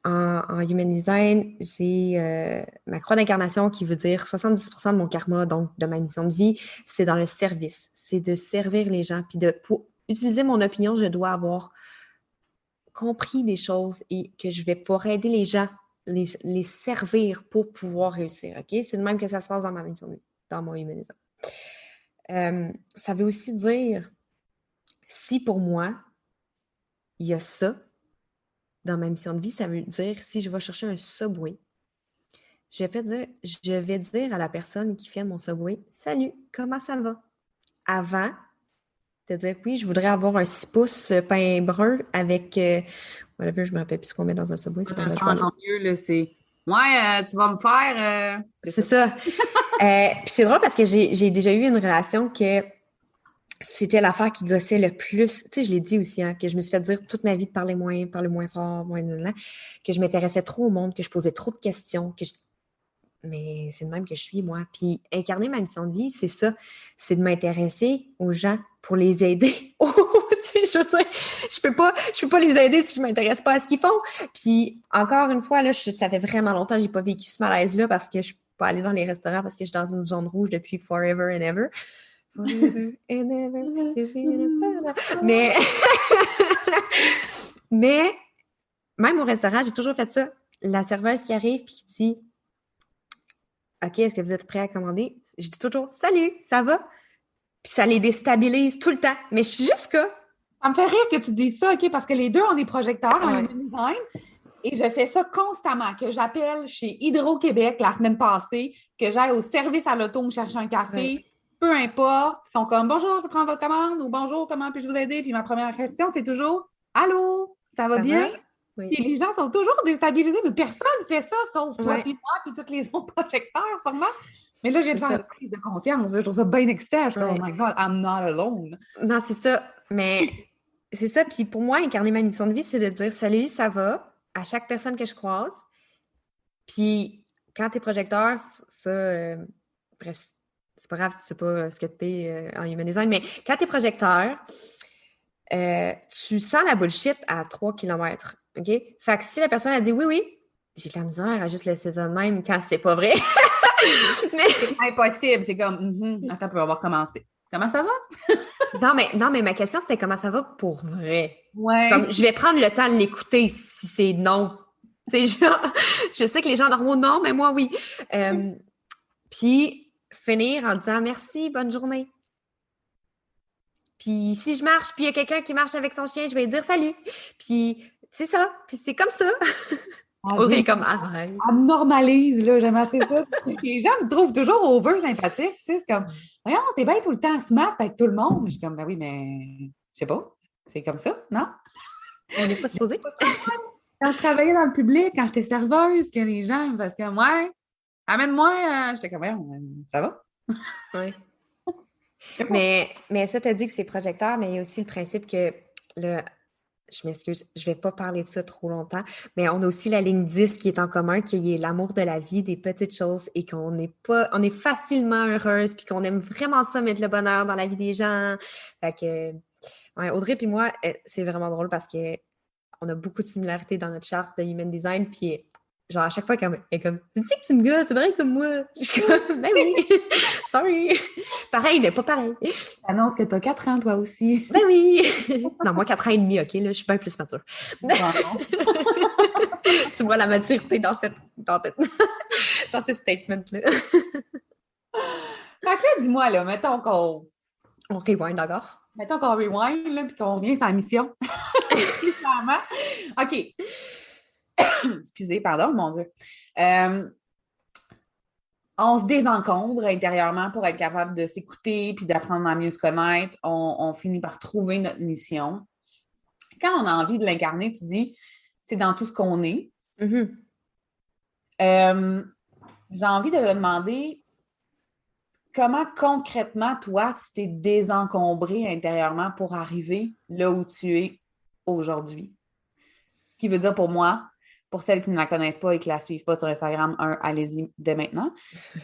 en Human Design, j'ai ma croix d'incarnation qui veut dire 70% de mon karma, donc de ma mission de vie, c'est dans le service. C'est de servir les gens. Puis pour utiliser mon opinion, je dois avoir compris des choses et que je vais pouvoir aider les gens, les servir pour pouvoir réussir. OK? C'est le même que ça se passe dans ma mission de vie, dans mon Human Design. Ça veut aussi dire, si pour moi, il y a ça, dans ma mission de vie, ça veut dire si je vais chercher un Subway, je vais dire à la personne qui fait mon Subway, « Salut, comment ça va? » Avant de dire, oui, je voudrais avoir un 6 pouces pain brun avec, whatever, je ne me rappelle plus ce qu'on met dans un Subway. C'est encore mieux, là, c'est, ouais, tu vas me faire... C'est ça. Puis c'est drôle parce que j'ai déjà eu une relation que c'était l'affaire qui gossait le plus. Tu sais, je l'ai dit aussi, hein, que je me suis fait dire toute ma vie de parler moins fort, que je m'intéressais trop au monde, que je posais trop de questions, mais c'est de même que je suis, moi. Puis incarner ma mission de vie, c'est ça. C'est de m'intéresser aux gens pour les aider. Tu sais, je veux dire, je peux pas les aider si je m'intéresse pas à ce qu'ils font. Puis encore une fois, là, ça fait vraiment longtemps que j'ai pas vécu ce malaise-là parce que je peux pas aller dans les restaurants parce que je suis dans une zone rouge depuis forever and ever. Forever and ever. Mais même au restaurant, j'ai toujours fait ça. La serveuse qui arrive et qui dit OK, est-ce que vous êtes prêts à commander? Je dis toujours Salut, ça va? Puis ça les déstabilise tout le temps. Mais je suis juste là. Ça me fait rire que tu dises ça, OK, parce que les deux, on est projecteurs en Human Design. Et je fais ça constamment, que j'appelle chez Hydro-Québec la semaine passée, que j'aille au service à l'auto me chercher un café, peu importe. Ils sont comme « Bonjour, je peux prendre votre commande » ou « Bonjour, comment puis-je vous aider? » Puis ma première question, c'est toujours « Allô, ça va bien? » Oui. Et les gens sont toujours déstabilisés, mais personne ne fait ça, sauf toi, puis moi, puis tous les autres projecteurs, sûrement. Mais là, j'ai de faire une prise de conscience. Je trouve ça bien excitant. Je suis comme « Oh my God, I'm not alone. » Non, c'est ça. Mais c'est ça. Puis pour moi, incarner ma mission de vie, c'est de dire « Salut, ça va? » à chaque personne que je croise. Puis quand t'es projecteur, ça, bref, c'est pas grave si c'est pas ce que t'es en Human Design, mais quand t'es projecteur, tu sens la bullshit à 3 km. OK? Fait que si la personne a dit oui, j'ai de la misère à juste laisser ça de même quand c'est pas vrai. Mais... C'est impossible. C'est comme, attends, on va recommencer. Comment ça va? Non, mais ma question, c'était comment ça va pour vrai? Ouais. Comme, je vais prendre le temps de l'écouter si c'est non. Tu sais, genre, je sais que les gens normaux, non, mais moi, oui. Puis, finir en disant merci, bonne journée. Puis, si je marche, puis il y a quelqu'un qui marche avec son chien, je vais lui dire salut. Puis, c'est ça. Puis, c'est comme ça. Audrey, comme arrête. Elle me normalise, là, j'aime assez ça. Les gens me trouvent toujours over sympathique. Tu sais, c'est comme, voyons, t'es bien tout le temps smart avec tout le monde. Je suis comme, ben oui, mais je sais pas. C'est comme ça, non? On n'est pas supposé. Quand je travaillais dans le public, quand j'étais serveuse, que les gens, parce que, ouais, amène-moi, j'étais comme, ça va? Oui. Mais ça, t'as dit que c'est projecteur, mais il y a aussi le principe que je m'excuse, je ne vais pas parler de ça trop longtemps, mais on a aussi la ligne 10 qui est en commun, qui est l'amour de la vie, des petites choses, et on est facilement heureuse, puis qu'on aime vraiment ça, mettre le bonheur dans la vie des gens. Fait que, ouais, Audrey puis moi, c'est vraiment drôle parce que on a beaucoup de similarités dans notre charte de Human Design, puis genre à chaque fois elle est comme tu dis que tu me gars, c'est vrai comme moi. Je suis comme ben oui, sorry. Pareil, mais pas pareil. Annonce que tu as 4 ans toi aussi. Ben oui. Non, moi 4 ans et demi, OK, là, je suis bien plus mature. Tu vois la maturité dans ce statement-là. Fait que là, dis-moi, là, mettons qu'on rewind encore. Mettons qu'on rewind, là, puis qu'on revient sur la mission. OK. Excusez, pardon, mon Dieu. On se désencombre intérieurement pour être capable de s'écouter puis d'apprendre à mieux se connaître. On finit par trouver notre mission. Quand on a envie de l'incarner, tu dis, c'est dans tout ce qu'on est. Mm-hmm. J'ai envie de te demander comment concrètement, toi, tu t'es désencombré intérieurement pour arriver là où tu es aujourd'hui. Ce qui veut dire pour moi, pour celles qui ne la connaissent pas et qui ne la suivent pas sur Instagram, allez-y dès maintenant.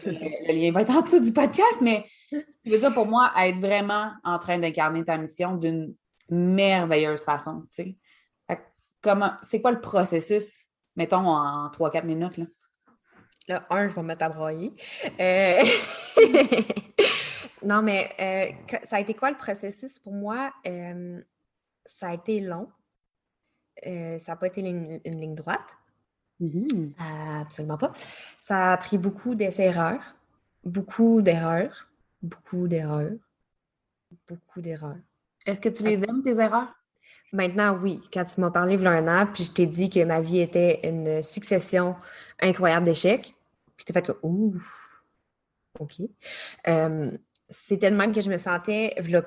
Le lien va être en dessous du podcast, mais ce qui veut dire pour moi, être vraiment en train d'incarner ta mission d'une merveilleuse façon. Tu sais. C'est quoi le processus, mettons, en 3-4 minutes? Là, je vais me mettre à broyer. Non, mais ça a été quoi le processus pour moi? Ça a été long. Ça n'a pas été une ligne droite. Mm-hmm. Absolument pas. Ça a pris beaucoup d'essais-erreurs, beaucoup d'erreurs. Est-ce que tu les aimes, tes erreurs? Maintenant, oui. Quand tu m'as parlé il y a 1 an, puis je t'ai dit que ma vie était une succession incroyable d'échecs, puis tu as fait que « Ouh! OK. » C'était de même que je me sentais il y a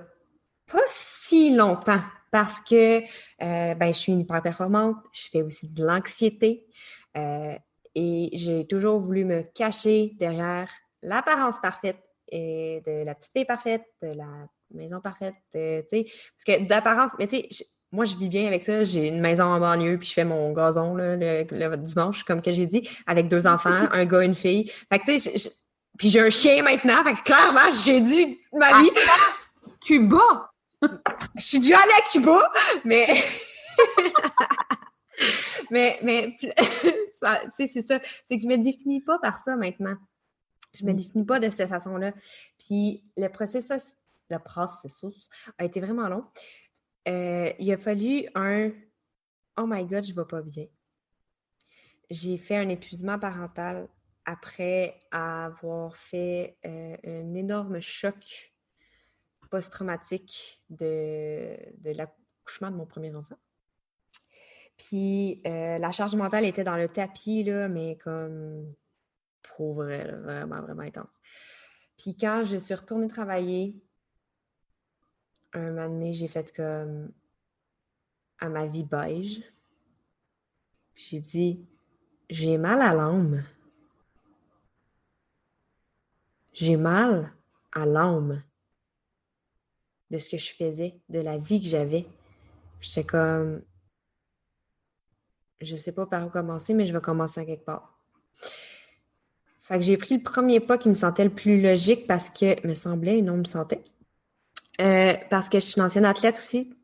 pas si longtemps parce que je suis une hyper performante, je fais aussi de l'anxiété et j'ai toujours voulu me cacher derrière l'apparence parfaite et de la petite fille parfaite, de la maison parfaite, tu sais, parce que d'apparence, mais tu sais, moi je vis bien avec ça, j'ai une maison en banlieue puis je fais mon gazon là, le dimanche, comme que j'ai dit, avec 2 enfants, un gars, une fille, fait que tu sais, puis j'ai un chien maintenant, fait que clairement j'ai dit ma vie. Cuba! Je suis déjà allée à Cuba, mais ça, tu sais, c'est ça. C'est que je me définis pas par ça maintenant. Je me définis pas de cette façon-là. Puis le processus a été vraiment long. Il a fallu oh my God, je vais pas bien. J'ai fait un épuisement parental après avoir fait un énorme choc post-traumatique de l'accouchement de mon premier enfant. Puis la charge mentale était dans le tapis, là, mais comme pour vrai, là, vraiment, vraiment intense. Puis quand je suis retournée travailler, un moment donné, j'ai fait comme à ma vie beige. Puis j'ai dit, j'ai mal à l'âme. J'ai mal à l'âme de ce que je faisais, de la vie que j'avais. J'étais comme, je sais pas par où commencer, mais je vais commencer à quelque part. Fait que j'ai pris le premier pas qui me sentait le plus logique parce que, me semblait, et non me sentait. Parce que je suis une ancienne athlète aussi.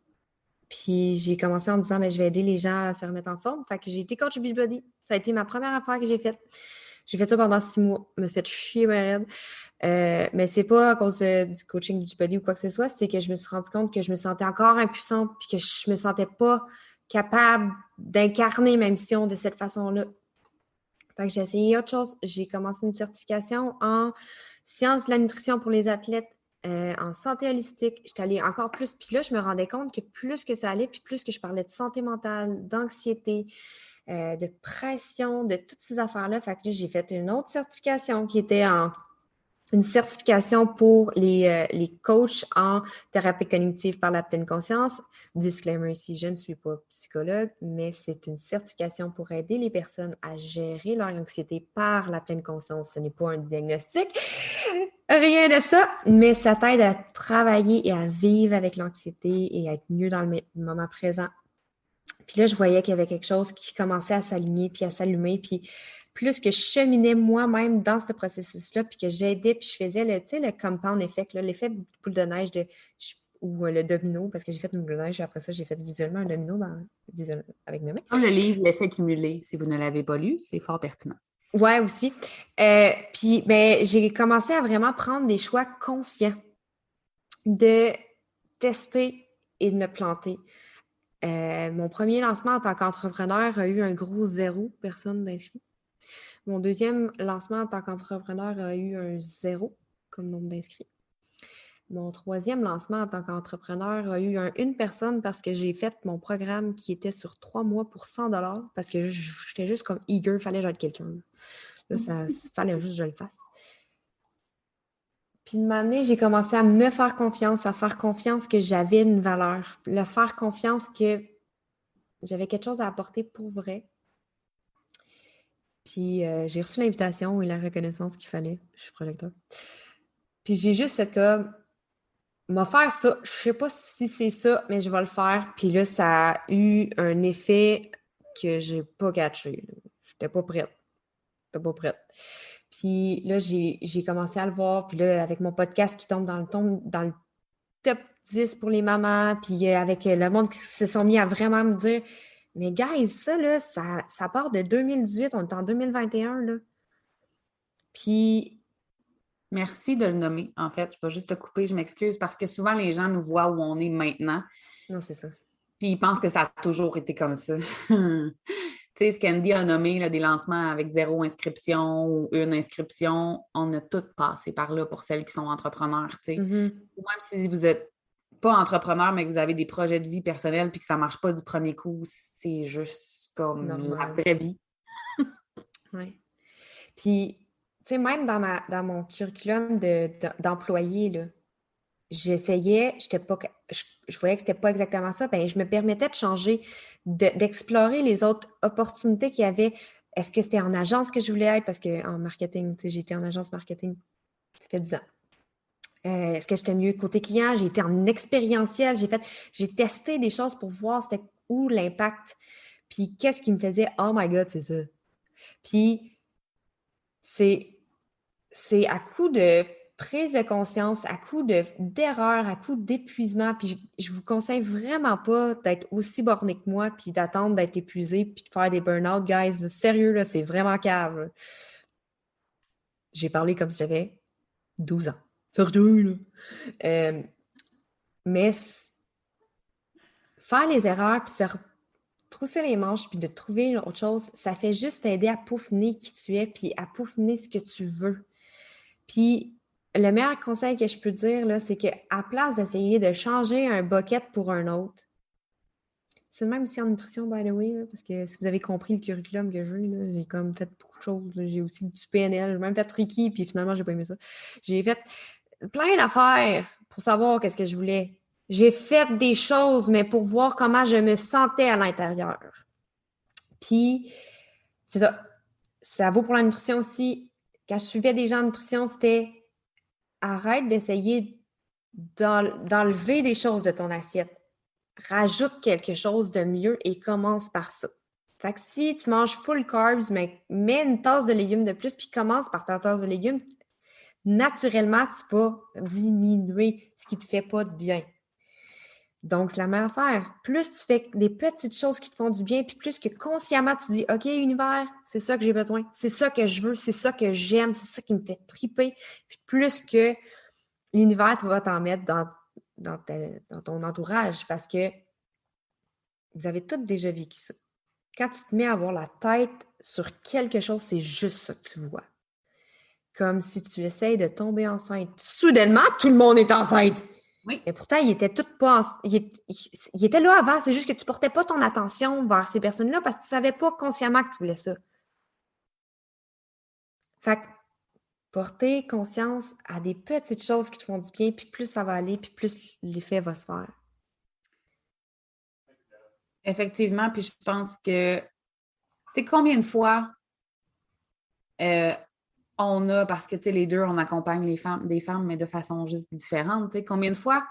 Puis j'ai commencé en me disant, je vais aider les gens à se remettre en forme. Fait que j'ai été coach Beachbody. Ça a été ma première affaire que j'ai faite. J'ai fait ça pendant 6 mois. Je me suis fait chier ma raide. Mais c'est pas à cause du coaching Beachbody ou quoi que ce soit. C'est que je me suis rendu compte que je me sentais encore impuissante puis que je me sentais pas capable d'incarner ma mission de cette façon-là. Fait que j'ai essayé autre chose. J'ai commencé une certification en sciences de la nutrition pour les athlètes, en santé holistique. J'étais allée encore plus. Puis là, je me rendais compte que plus que ça allait, puis plus que je parlais de santé mentale, d'anxiété, de pression, de toutes ces affaires-là. Fait que là, j'ai fait une autre certification qui était une certification pour les coachs en thérapie cognitive par la pleine conscience. Disclaimer ici, je ne suis pas psychologue, mais c'est une certification pour aider les personnes à gérer leur anxiété par la pleine conscience. Ce n'est pas un diagnostic, rien de ça, mais ça t'aide à travailler et à vivre avec l'anxiété et à être mieux dans le moment présent. Puis là, je voyais qu'il y avait quelque chose qui commençait à s'aligner puis à s'allumer, puis plus que je cheminais moi-même dans ce processus-là, puis que j'aidais, puis je faisais le compound effect, là, l'effet boule de neige ou le domino, parce que j'ai fait une boule de neige, et après ça, j'ai fait visuellement un domino avec mes mains. Comme le livre L'effet cumulé, si vous ne l'avez pas lu, c'est fort pertinent. Ouais, aussi. Puis, j'ai commencé à vraiment prendre des choix conscients de tester et de me planter. Mon premier lancement en tant qu'entrepreneur a eu un gros 0 personne d'inscrits. Mon deuxième lancement en tant qu'entrepreneur a eu un 0 comme nombre d'inscrits. Mon troisième lancement en tant qu'entrepreneur a eu une personne parce que j'ai fait mon programme qui était sur 3 mois pour 100 $ parce que j'étais juste comme eager, il fallait que j'aide quelqu'un. Là, ça fallait juste que je le fasse. Puis une année, j'ai commencé à me faire confiance, à faire confiance que j'avais une valeur, le faire confiance que j'avais quelque chose à apporter pour vrai. Puis j'ai reçu l'invitation et la reconnaissance qu'il fallait. Je suis projecteur. Puis j'ai juste fait comme, m'a faire ça. Je sais pas si c'est ça, mais je vais le faire. Puis là, ça a eu un effet que j'ai pas catché. J'étais pas prête. Puis là, j'ai commencé à le voir. Puis là, avec mon podcast qui tombe dans le top 10 pour les mamans, puis avec le monde qui se sont mis à vraiment me dire « Mais guys, ça, là, ça part de 2018, on est en 2021, là. » Puis... Merci de le nommer, en fait. Je vais juste te couper, je m'excuse, parce que souvent, les gens nous voient où on est maintenant. Non, c'est ça. Puis ils pensent que ça a toujours été comme ça. Tu sais, ce qu'Andy a nommé, là, des lancements avec 0 inscription ou 1 inscription, on a toutes passé par là pour celles qui sont entrepreneurs, tu sais. Mm-hmm. Même si vous n'êtes pas entrepreneur, mais que vous avez des projets de vie personnels puis que ça ne marche pas du premier coup, c'est juste comme normal. La vraie vie. Oui. Puis, tu sais, même dans mon curriculum d'employé, là, j'essayais, je voyais que c'était pas exactement ça, bien, je me permettais de changer, d'explorer les autres opportunités qu'il y avait. Est-ce que c'était en agence que je voulais être? Parce qu'en marketing, tu sais, j'étais en agence marketing, ça fait 10 ans. Est-ce que j'étais mieux côté client? J'ai été en expérientiel, j'ai testé des choses pour voir c'était où l'impact. Puis qu'est-ce qui me faisait « Oh my God, c'est ça! » Puis c'est à coup de prise de conscience, à coup d'erreur, à coup d'épuisement. Puis je vous conseille vraiment pas d'être aussi borné que moi puis d'attendre d'être épuisé puis de faire des burn-out, guys. Sérieux, là, c'est vraiment cave. J'ai parlé comme si j'avais 12 ans. Sérieux, là. Mais faire les erreurs puis se trousser les manches puis de trouver autre chose, ça fait juste t'aider à peaufiner qui tu es puis à peaufiner ce que tu veux. Puis, le meilleur conseil que je peux dire, là, c'est qu'à place d'essayer de changer un bucket pour un autre, c'est le même ici en nutrition, by the way, là, parce que si vous avez compris le curriculum que j'ai comme fait beaucoup de choses. Là. J'ai aussi du PNL, j'ai même fait Reiki, puis finalement, j'ai pas aimé ça. J'ai fait plein d'affaires pour savoir qu'est-ce que je voulais. J'ai fait des choses, mais pour voir comment je me sentais à l'intérieur. Puis, c'est ça. Ça vaut pour la nutrition aussi. Quand je suivais des gens en nutrition, c'était arrête d'essayer d'enlever des choses de ton assiette. Rajoute quelque chose de mieux et commence par ça. Fait que si tu manges full carbs, mais mets une tasse de légumes de plus, puis commence par ta tasse de légumes, naturellement, tu vas diminuer ce qui ne te fait pas de bien. Donc, c'est la meilleure affaire. Plus tu fais des petites choses qui te font du bien, puis plus que consciemment tu dis, OK, univers, c'est ça que j'ai besoin, c'est ça que je veux, c'est ça que j'aime, c'est ça qui me fait triper. Puis plus que l'univers, tu vas t'en mettre dans ton entourage parce que vous avez tous déjà vécu ça. Quand tu te mets à avoir la tête sur quelque chose, c'est juste ça que tu vois. Comme si tu essayes de tomber enceinte. Soudainement, tout le monde est enceinte. Oui. Mais pourtant, il était tout pas... Il était là avant, c'est juste que tu portais pas ton attention vers ces personnes-là parce que tu savais pas consciemment que tu voulais ça. Fait que porter conscience à des petites choses qui te font du bien, puis plus ça va aller, puis plus l'effet va se faire. Effectivement, puis je pense que, tu sais, combien de fois on a, parce que, tu sais, les deux, on accompagne des femmes, mais de façon juste différente, tu sais, combien de fois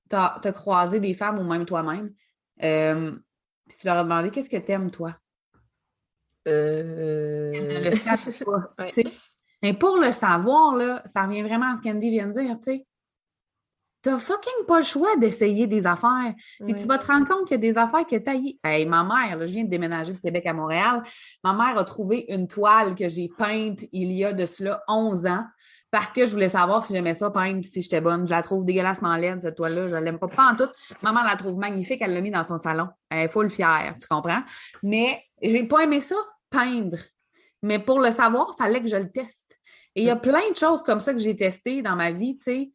t'as croisé des femmes ou même toi-même, puis tu leur as demandé, qu'est-ce que t'aimes, toi? Le savent pas, Ouais. tu sais. Mais pour le savoir, là, ça revient vraiment à ce qu'Andy vient de dire, tu sais. T'as fucking pas le choix d'essayer des affaires. Puis tu vas te rendre compte qu'il y a des affaires que t'as. Hey, ma mère, là, je viens de déménager de Québec à Montréal. Ma mère a trouvé une toile que j'ai peinte il y a de cela 11 ans parce que je voulais savoir si j'aimais ça peindre si j'étais bonne. Je la trouve dégueulassement laide, cette toile-là. Je l'aime pas en tout. Maman la trouve magnifique. Elle l'a mis dans son salon. Elle est full fière, tu comprends? Mais j'ai pas aimé ça, peindre. Mais pour le savoir, il fallait que je le teste. Et il y a plein de choses comme ça que j'ai testées dans ma vie, tu sais.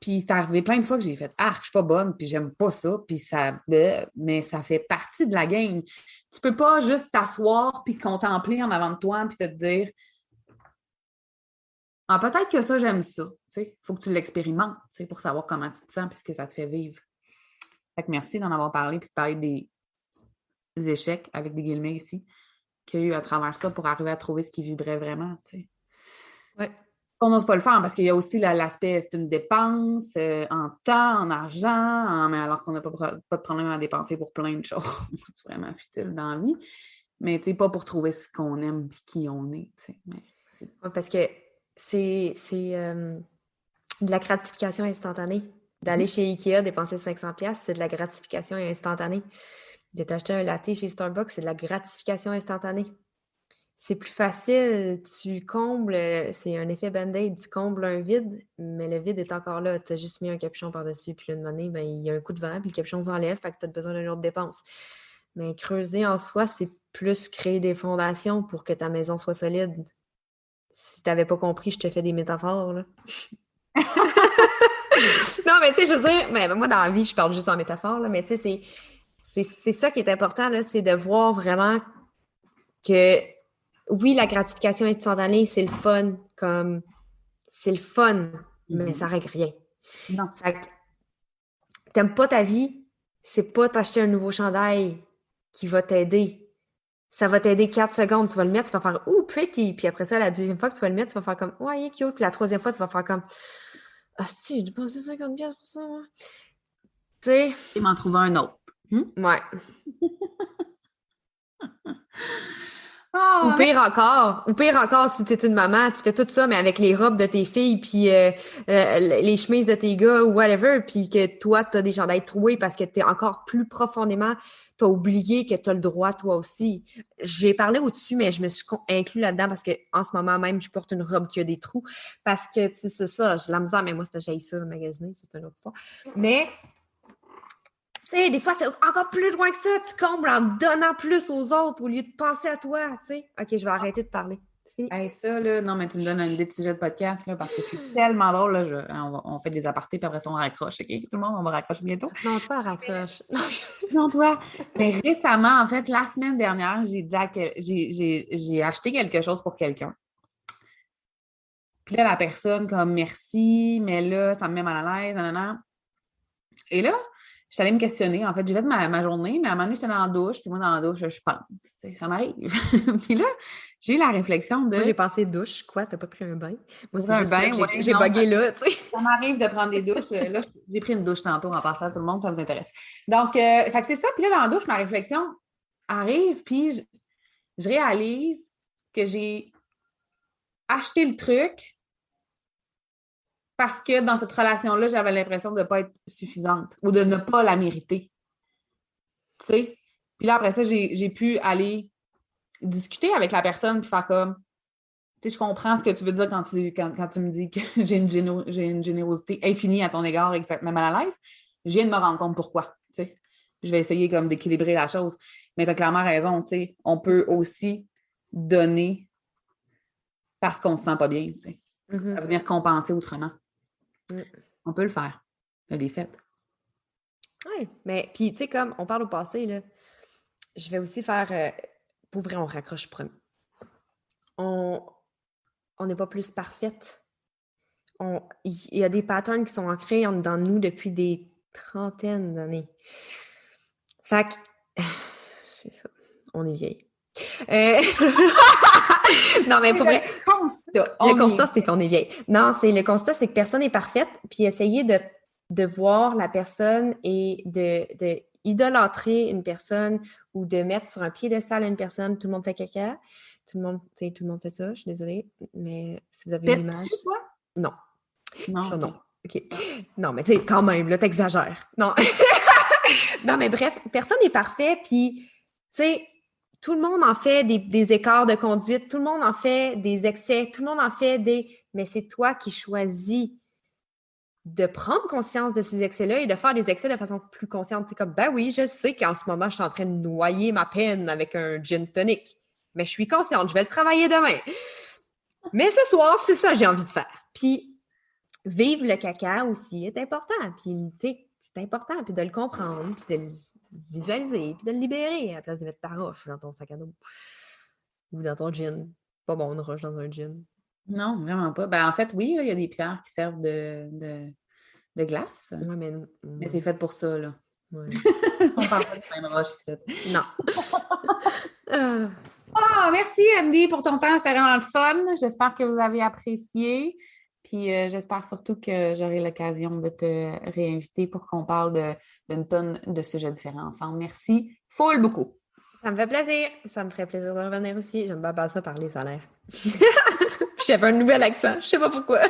Puis c'est arrivé plein de fois que j'ai fait je suis pas bonne, puis j'aime pas ça, puis ça. Mais ça fait partie de la game. Tu peux pas juste t'asseoir puis contempler en avant de toi puis te dire peut-être que ça, j'aime ça. Il faut que tu l'expérimentes pour savoir comment tu te sens puis ce que ça te fait vivre. Fait que merci d'en avoir parlé puis de parler des échecs avec des guillemets ici qu'il y a eu à travers ça pour arriver à trouver ce qui vibrait vraiment. Oui. On n'ose pas le faire parce qu'il y a aussi l'aspect, c'est une dépense en temps, en argent, mais alors qu'on n'a pas de problème à dépenser pour plein de choses. C'est vraiment futile dans la vie. Mais pas pour trouver ce qu'on aime et qui on est. Parce que c'est de la gratification instantanée. D'aller chez Ikea, dépenser 500$, c'est de la gratification instantanée. De t'acheter un latte chez Starbucks, c'est de la gratification instantanée. C'est plus facile, tu combles, c'est un effet Band-Aid, tu combles un vide, mais le vide est encore là. Tu as juste mis un capuchon par-dessus, puis là, une année, ben, il y a un coup de vent, puis le capuchon s'enlève, fait que tu as besoin d'une autre dépense. Mais creuser en soi, c'est plus créer des fondations pour que ta maison soit solide. Si tu n'avais pas compris, je te fais des métaphores, là. Non, mais tu sais, je veux dire, mais moi, dans la vie, je parle juste en métaphore, là, mais tu sais, c'est ça qui est important, là, c'est de voir vraiment que oui, la gratification instantanée, c'est le fun, mais ça règle rien. Non. Fait que t'aimes pas ta vie, c'est pas t'acheter un nouveau chandail qui va t'aider. Ça va t'aider 4 secondes, tu vas le mettre, tu vas faire « Ouh, pretty », puis après ça, la deuxième fois que tu vas le mettre, tu vas faire comme « Ouais, il est cute », puis la troisième fois, tu vas faire comme « Ah, si, j'ai dépensé 50$ pour ça, moi. » Tu sais? Et m'en trouver un autre. Ouais. Oh, ou pire encore, si tu es une maman, tu fais tout ça, mais avec les robes de tes filles, puis les chemises de tes gars, ou whatever, puis que toi, tu as des chandails troués parce que tu es encore plus profondément, tu as oublié que tu as le droit, toi aussi. J'ai parlé au-dessus, mais je me suis inclus là-dedans parce qu'en ce moment même, je porte une robe qui a des trous. Parce que, tu sais, c'est ça, j'ai la misère, mais moi, c'est parce que j'haïs ça, magasiner, c'est une autre histoire. Mais... tu sais, des fois, c'est encore plus loin que ça. Tu combles en donnant plus aux autres au lieu de penser à toi, tu sais. OK, je vais arrêter de parler. C'est fini. Hey, ça, là, non, mais tu me donnes une idée de sujet de podcast, là, parce que c'est tellement drôle, là, on fait des apartés, puis après ça, on raccroche, OK? Tout le monde, on va raccrocher bientôt. Non, toi, raccroche. Non, toi. Mais récemment, en fait, la semaine dernière, j'ai acheté quelque chose pour quelqu'un. Puis là, la personne, comme, merci, mais là, ça me met mal à l'aise, nanana. Et là, je suis allée me questionner. En fait, j'ai fait ma journée, mais à un moment donné, j'étais dans la douche, puis moi, dans la douche, je pense. Ça m'arrive. Puis là, j'ai eu la réflexion de... Moi, j'ai pensé douche. Quoi? T'as pas pris un bain? Moi, c'est un juste bain, là, ouais, j'ai non, bugué là, tu sais. Ça m'arrive de prendre des douches. Là, j'ai pris une douche tantôt en passant à tout le monde, ça vous intéresse. Donc, fait que c'est ça. Puis là, dans la douche, ma réflexion arrive, puis je réalise que j'ai acheté le truc parce que dans cette relation-là, j'avais l'impression de ne pas être suffisante ou de ne pas la mériter. Tu sais? Puis là, après ça, j'ai pu aller discuter avec la personne puis faire comme, tu sais, je comprends ce que tu veux dire quand tu me dis que j'ai une générosité infinie à ton égard et que ça te met mal à l'aise. Je viens de me rendre compte pourquoi, tu sais. Je vais essayer comme d'équilibrer la chose. Mais tu as clairement raison, tu sais. On peut aussi donner parce qu'on se sent pas bien, tu sais. À venir compenser autrement. On peut le faire. Je l'ai fait. Oui, mais puis tu sais, comme on parle au passé, là, je vais aussi faire, pour vrai, on raccroche premier. On n'est pas plus parfaite. Il y a des patterns qui sont ancrés dans nous depuis des trentaines d'années. Fait que, c'est ça, on est vieille. Non, mais pour vrai, le constat, c'est qu'on est vieille. Non, le constat, c'est que personne n'est parfaite, puis essayer de voir la personne et de idolâtrer une personne ou de mettre sur un piédestal une personne, tout le monde fait caca, tout le monde fait ça, je suis désolée, mais si vous avez une image... Non. Ça, non. OK. Non, mais tu sais, quand même, là, t'exagères. Non. Non, mais bref, personne n'est parfait, puis, tu sais, tout le monde en fait des écarts de conduite, tout le monde en fait des excès, tout le monde en fait mais c'est toi qui choisis de prendre conscience de ces excès-là et de faire des excès de façon plus consciente. C'est comme, ben oui, je sais qu'en ce moment, je suis en train de noyer ma peine avec un gin tonic, mais je suis consciente, je vais le travailler demain. Mais ce soir, c'est ça que j'ai envie de faire. Puis, vivre le caca aussi est important. Puis, tu sais, c'est important, puis de le comprendre, puis de le visualiser, puis de le libérer à la place de mettre ta roche dans ton sac à dos. Ou dans ton gin. Pas bon, une roche dans un gin. Non, vraiment pas. Ben, en fait, oui, il y a des pierres qui servent de glace. Ouais, mais c'est fait pour ça, là. Ouais. On parle pas de même roche, c'est non. Merci, Andy, pour ton temps. C'était vraiment le fun. J'espère que vous avez apprécié. Puis j'espère surtout que j'aurai l'occasion de te réinviter pour qu'on parle d'une tonne de sujets différents ensemble. Merci full beaucoup. Ça me fait plaisir. Ça me ferait plaisir de revenir aussi. J'aime pas ça parler salaire. J'avais un nouvel accent. Je sais pas pourquoi.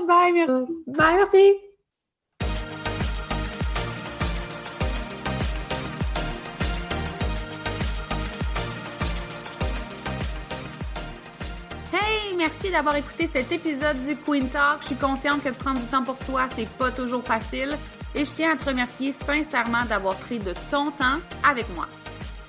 Bye, merci. Bye, merci. Merci d'avoir écouté cet épisode du Queen Talk. Je suis consciente que de prendre du temps pour soi, c'est pas toujours facile. Et je tiens à te remercier sincèrement d'avoir pris de ton temps avec moi.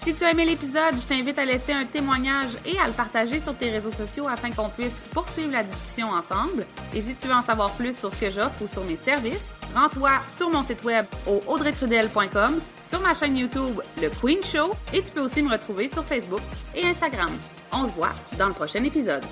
Si tu as aimé l'épisode, je t'invite à laisser un témoignage et à le partager sur tes réseaux sociaux afin qu'on puisse poursuivre la discussion ensemble. Et si tu veux en savoir plus sur ce que j'offre ou sur mes services, rends-toi sur mon site web au audreytrudel.com, sur ma chaîne YouTube Le Queen Show et tu peux aussi me retrouver sur Facebook et Instagram. On se voit dans le prochain épisode.